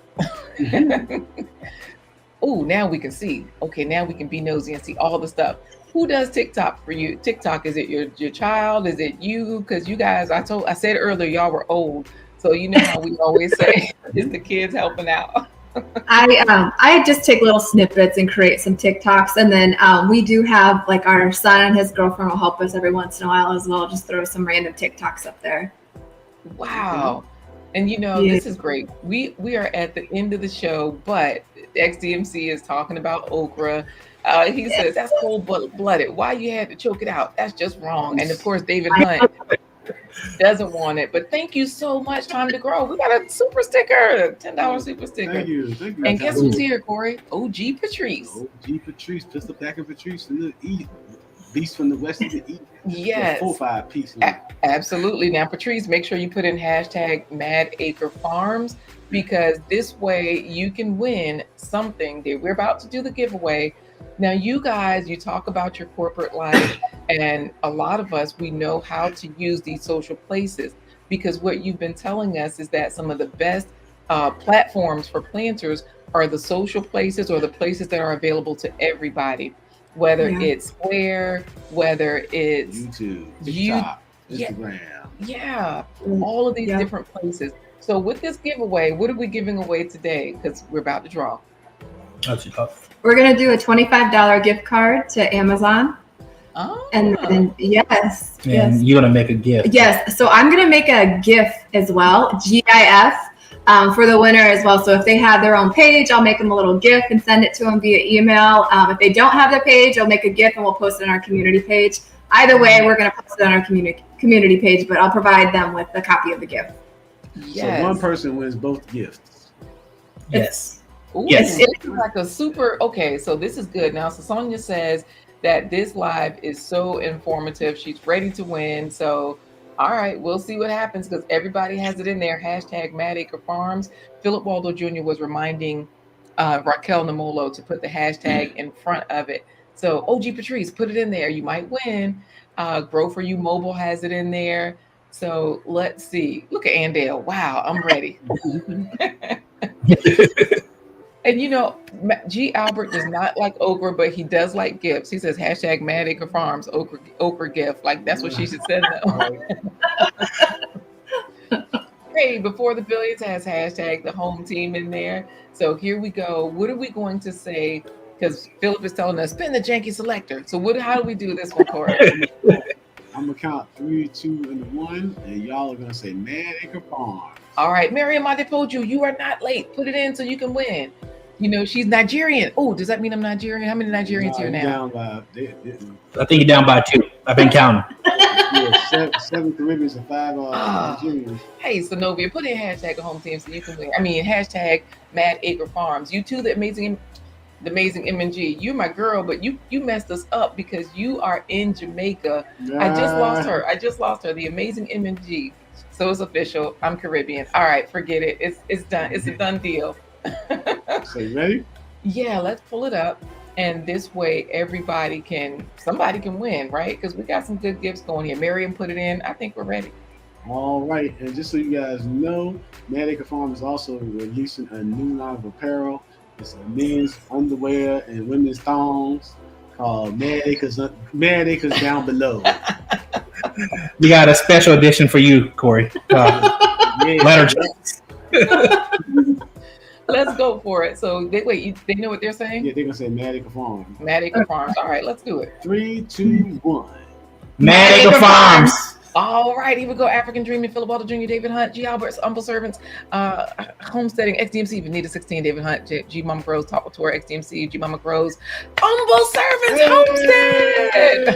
Oh, now we can see. Okay, now we can be nosy and see all the stuff. Who does TikTok for you? TikTok, is it your child? Is it you? Because you guys, I said earlier, y'all were old. So you know how we always say, it's the kids helping out. I just take little snippets and create some TikToks, and then we do have like our son and his girlfriend will help us every once in a while as well. Just throw some random TikToks up there. Wow. And you know, this is great. We are at the end of the show, but XDMC is talking about okra. He says that's cold-blooded. Why you had to choke it out? That's just wrong. And of course, David Hunt doesn't want it. But thank you so much, Time to Grow. We got a super sticker, $10 super sticker. Thank you. And guess who's here, Corey? OG Patrice. OG Patrice, Pistol Packing Patrice from the East. Beast from the West of the East. Yes. 4-5 piece. Absolutely. Now, Patrice, make sure you put in hashtag Mad Acre Farms, because this way you can win something. We're about to do the giveaway. Now, you guys, you talk about your corporate life, and a lot of us, we know how to use these social places, because what you've been telling us is that some of the best platforms for planters are the social places, or the places that are available to everybody, whether it's Square, whether it's YouTube, TikTok, Instagram. Yeah, all of these different places. So with this giveaway, what are we giving away today? Because we're about to draw. We're going to do a $25 gift card to Amazon. Oh. And then, yes. And you're gonna make a gift. Yes. So I'm gonna make a GIF as well, GIF, for the winner as well. So if they have their own page, I'll make them a little GIF and send it to them via email. If they don't have the page, I'll make a GIF and we'll post it on our community page. Either way, we're gonna post it on our community page, but I'll provide them with a copy of the GIF. Yes. So one person wins both gifts. Yes. Ooh, Yes. It's like a super, okay, so this is good. Now, so Sonia says that this live is so informative. She's ready to win. So, all right, we'll see what happens because everybody has it in there. Hashtag Mad Acre Farms. Philip Waldo Jr. was reminding Raquel Namolo to put the hashtag in front of it. So, OG Patrice, put it in there. You might win. Grow For You Mobile has it in there. So let's see. Look at Andale. Wow, I'm ready. And you know, G. Albert does not like okra, but he does like gifts. He says hashtag Mad Acre Farms okra gift. Like that's what she should send them. Hey, Before the Billions has hashtag the home team in there. So here we go. What are we going to say? Because Philip is telling us spin the janky selector. So how do we do this one, Corey? I'm gonna count 3, 2, and 1, and y'all are gonna say Mad Acre Farm. All right, Miriam Adepoju, you are not late. Put it in so you can win. You know, she's Nigerian. Oh, does that mean I'm Nigerian? How many Nigerians here now? Down by, I think you're down by 2. I've been counting. seven Caribbeans and 5 Nigerians. Hey, Sonovia, put in hashtag a home team so you can win. I mean, hashtag Mad Acre Farms. You too, the amazing MNG. You're my girl, but you messed us up because you are in Jamaica. I just lost her. The amazing MNG. So it's official. I'm Caribbean. All right, forget it. It's done. It's a done deal. So you ready? Yeah, let's pull it up. And this way somebody can win, right? Because we got some good gifts going here. Miriam put it in. I think we're ready. All right. And just so you guys know, Mad Acre Farm is also releasing a new line of apparel. It's a men's underwear and women's thongs called Mad Acres Down Below. We got a special edition for you, Corey. Letter checks. Let's go for it. So they know what they're saying? Yeah, they're gonna say Mad Acre Farm. Mad Acre Farms. All right, let's do it. 3, 2, 1. Mad Acre Farms. All right, here we go. African Dreaming, Philip Waldo Jr., David Hunt, G. Albert's Humble Servants, Homesteading, XDMC, Vanita 16, David Hunt, G. Mama Grows, Top Tour, XDMC, G. Mama Grows, Humble Servants, Homestead.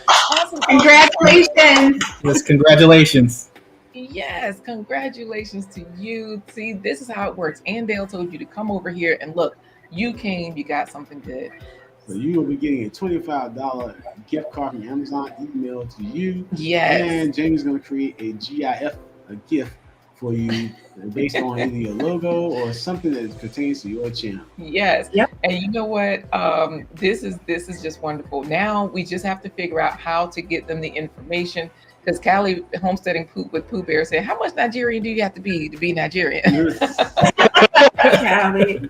Awesome. Congratulations. Yes, congratulations. Yes, congratulations to you. See, this is how it works. Andale told you to come over here and look. You came, you got something good. So you will be getting a $25 gift card from Amazon emailed to you. Yes. And Jamie's going to create a GIF, a gift for you based on either your logo or something that pertains to your channel. Yes. Yep. And you know what? This is just wonderful. Now we just have to figure out how to get them the information. Because Callie Homesteading with Pooh Bear said, how much Nigerian do you have to be Nigerian? Callie.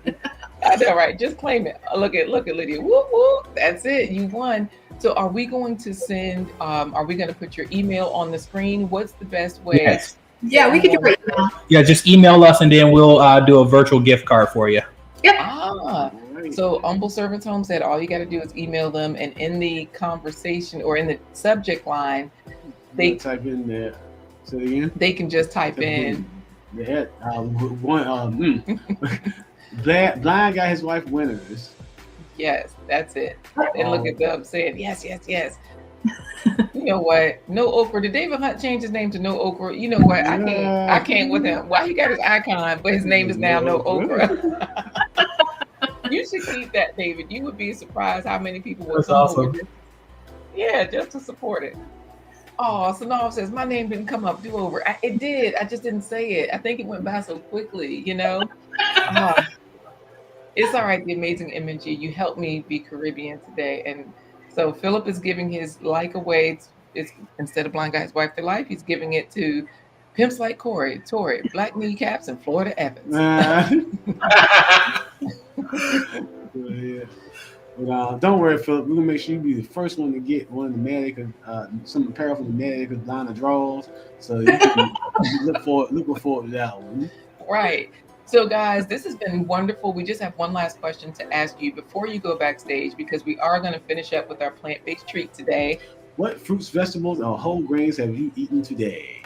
I know, right? Just claim it. Look at Lydia. Whoop, whoop. That's it. You won. So are we going to send, are we going to put your email on the screen? What's the best way? Yes. Yeah, we could do it now. Yeah, just email us and then we'll do a virtual gift card for you. Yep. So Humble Servants Home said all you got to do is email them, and in the conversation or in the subject line, they type in there. Say it again. They can just type in. Yeah, Blind Guy, His Wife winners. Yes, that's it. And look at them saying yes, yes, yes. You know what? No Okra. Did David Hunt change his name to No Okra? You know what? I can't with him. Why he got his icon, but his name is now No Okra. You should keep that, David. You would be surprised how many people will come awesome. over. Yeah, just to support it. Oh, Sanov says my name didn't come up. Do over. It did. I just didn't say it. I think it went by so quickly. You know. It's all right. The amazing MNG. You helped me be Caribbean today, and so Philip is giving his like away. It's instead of Blind Guy, His Wife to Life, he's giving it to Pimps Like Corey, Tori, Black Kneecaps, and Florida Evans. Yeah. But, don't worry, Philip. We're gonna make sure you be the first one to get one of the Mad Acre, some apparel from the Mad Acre line of draws. So you can look forward to that one. Right. So, guys, this has been wonderful. We just have one last question to ask you before you go backstage because we are going to finish up with our plant-based treat today. What fruits, vegetables, or whole grains have you eaten today?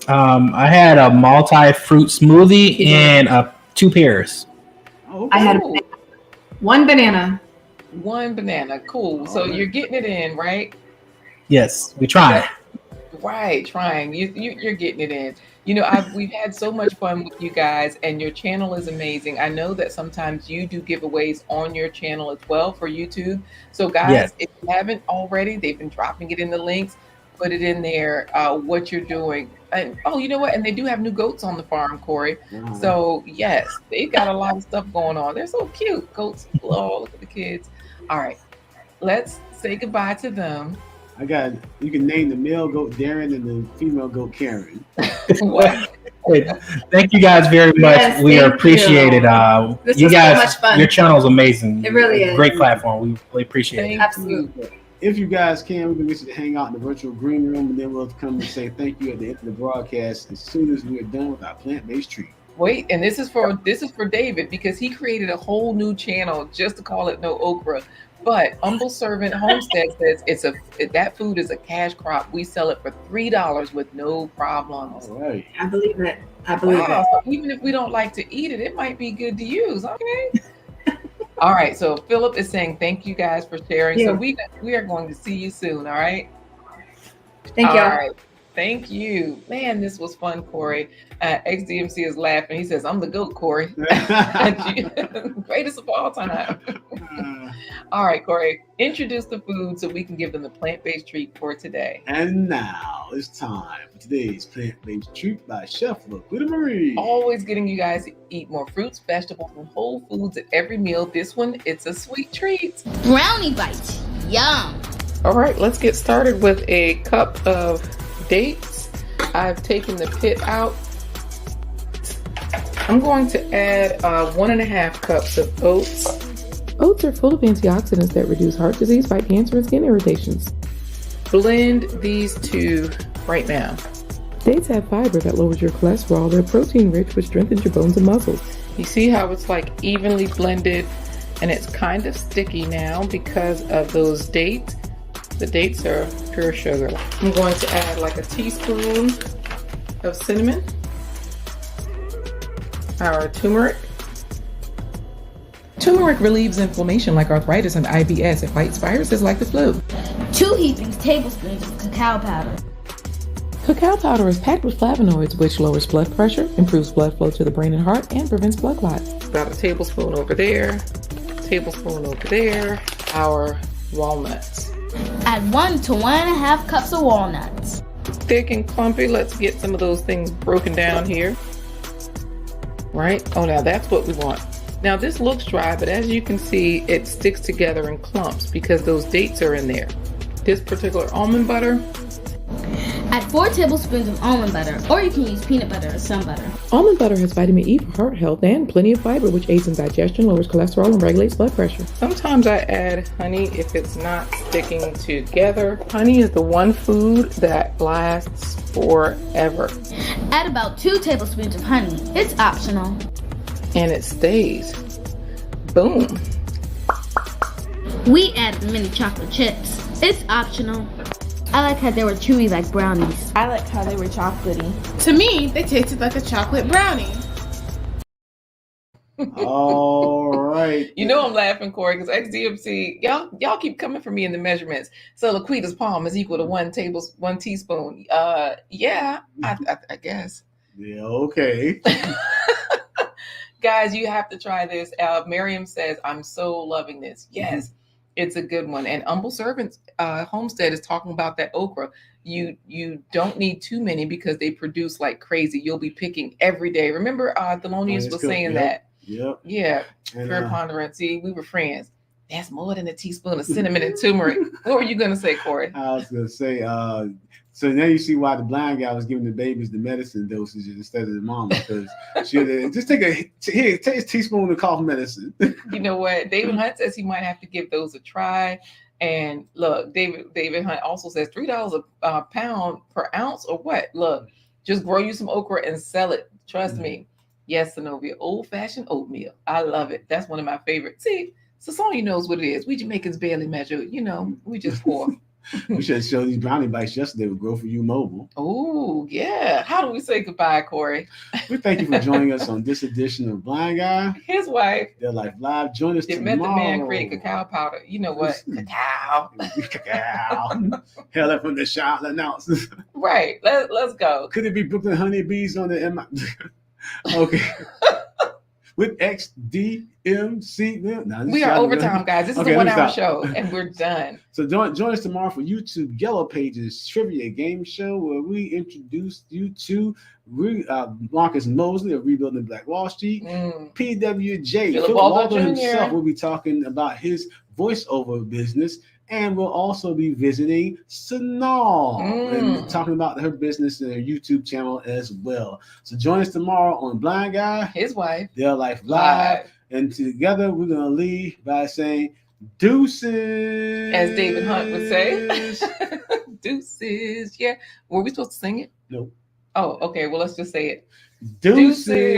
I had a multi-fruit smoothie and 2 pears. Oh, I had Ooh, one banana. one banana. Cool. So All right. you're getting it in, right? Yes, we tried. Right, trying. You're getting it in. We've had so much fun with you guys, and your channel is amazing. I know that sometimes you do giveaways on your channel as well for YouTube. So, Yes. guys, if you haven't already, they've been dropping it in the links. Put it in there. What you're doing, and oh, you know what? And they do have new goats on the farm, Corey. Wow. So yes, they've got a lot of stuff going on. They're so cute, goats. Oh, look at the kids. All right, let's say goodbye to them. You can name the male goat Darren and the female goat Karen. What? Hey, thank you guys very much. Yes, We thank appreciate you. it. This You was so guys, much fun. your channel is amazing. It really is. Great platform. We really appreciate it. Thank Absolutely. you. If you guys can, we're gonna get you to hang out in the virtual green room, and then we'll come and say thank you at the end of the broadcast as soon as we're done with our plant-based treat. Wait, and this is for David because he created a whole new channel just to call it No Okra. But Humble Servant Homestead says that food is a cash crop. We sell it for $3 with no problems. All right. I believe it. I believe Wow, it. so even if we don't like to eat it, it might be good to use. Okay. All right. So Philip is saying thank you guys for sharing. So Yeah. we are going to see you soon. All right. Thank All y'all. right. Thank you. Man, this was fun, Corey. XDMC is laughing. He says, I'm the GOAT, Corey. Greatest of all time. All right, Corey, introduce the food so we can give them the plant-based treat for today. And now it's time for today's plant-based treat by Chef LaQuita Marie. Always getting you guys to eat more fruits, vegetables, and whole foods at every meal. This one, it's a sweet treat. Brownie bites. Yum. All right, let's get started with a cup of dates. I've taken the pit out. I'm going to add 1.5 cups of oats. Oats are full of antioxidants that reduce heart disease, fight cancer, and skin irritations. Blend these two right now. Dates have fiber that lowers your cholesterol. They're protein rich, which strengthens your bones and muscles. You see how it's like evenly blended and it's kind of sticky now because of those dates. The dates are pure sugar. I'm going to add like a teaspoon of cinnamon, our turmeric. Turmeric relieves inflammation like arthritis and IBS. It fights viruses like the flu. 2 heaping tablespoons of cacao powder. Cacao powder is packed with flavonoids, which lowers blood pressure, improves blood flow to the brain and heart, and prevents blood clots. About a tablespoon over there, tablespoon over there. Our walnuts. Add 1 to 1.5 cups of walnuts. Thick and clumpy. Let's get some of those things broken down here. Right? Oh, now that's what we want. Now this looks dry, but as you can see, it sticks together in clumps because those dates are in there. This particular almond butter. Add 4 tablespoons of almond butter, or you can use peanut butter or sun butter. Almond butter has vitamin E for heart health and plenty of fiber, which aids in digestion, lowers cholesterol, and regulates blood pressure. Sometimes I add honey if it's not sticking together. Honey is the one food that lasts forever. Add about 2 tablespoons of honey. It's optional. And it stays. Boom. We added mini chocolate chips. It's optional. I like how they were chewy like brownies. I like how they were chocolatey. To me, they tasted like a chocolate brownie. All right. You know I'm laughing, Corey, because XDMC, y'all keep coming for me in the measurements. So Laquita's palm is equal to 1 teaspoon. Yeah, I guess. Yeah, okay. Guys, you have to try this. Miriam says, I'm so loving this. Yes, it's a good one. And Humble Servants Homestead is talking about that okra. You don't need too many because they produce like crazy. You'll be picking every day. Remember, Thelonious was saying that. Yep. Yeah, And, pure ponderance. See, we were friends. That's more than a teaspoon of cinnamon and turmeric. What were you going to say, Corey? I was going to say, so now you see why the blind guy was giving the babies the medicine dosages instead of the mama, because she would just take a teaspoon of cough medicine. You know what? David Hunt says he might have to give those a try. And look, David Hunt also says $3 a pound per ounce or what? Look, just grow you some okra and sell it. Trust me. Yes, Zenobia, old-fashioned oatmeal. I love it. That's one of my favorites. See, Sosonia knows what it is. We Jamaicans barely measure. We just pour. We should show these brownie bites yesterday with Grow For You Mobile. Oh, yeah. How do we say goodbye, Corey? We thank you for joining us on this edition of Blind Guy. His wife. Their Life Live. Join us tomorrow. Method Man create cacao powder. You know what? Cacao. Hell from the shop announcers. Right. Let's go. Could it be Brooklyn Honeybees on the M? Okay. With XDMC. We are overtime, guys. This is a 1 hour show, and we're done. So join us tomorrow for YouTube Yellow Pages Trivia Game Show, where we introduce you to Marcus Mosley of Rebuilding Black Wall Street. PWJ, Philip Waldo himself will be talking about his voiceover business. And we'll also be visiting Sanal and talking about her business and her YouTube channel as well. So join us tomorrow on Blind Guy, his wife, Their Life Live. And together we're going to leave by saying deuces. As David Hunt would say. Deuces. Yeah. Were we supposed to sing it? No. Oh, okay. Well, let's just say it. Deuces.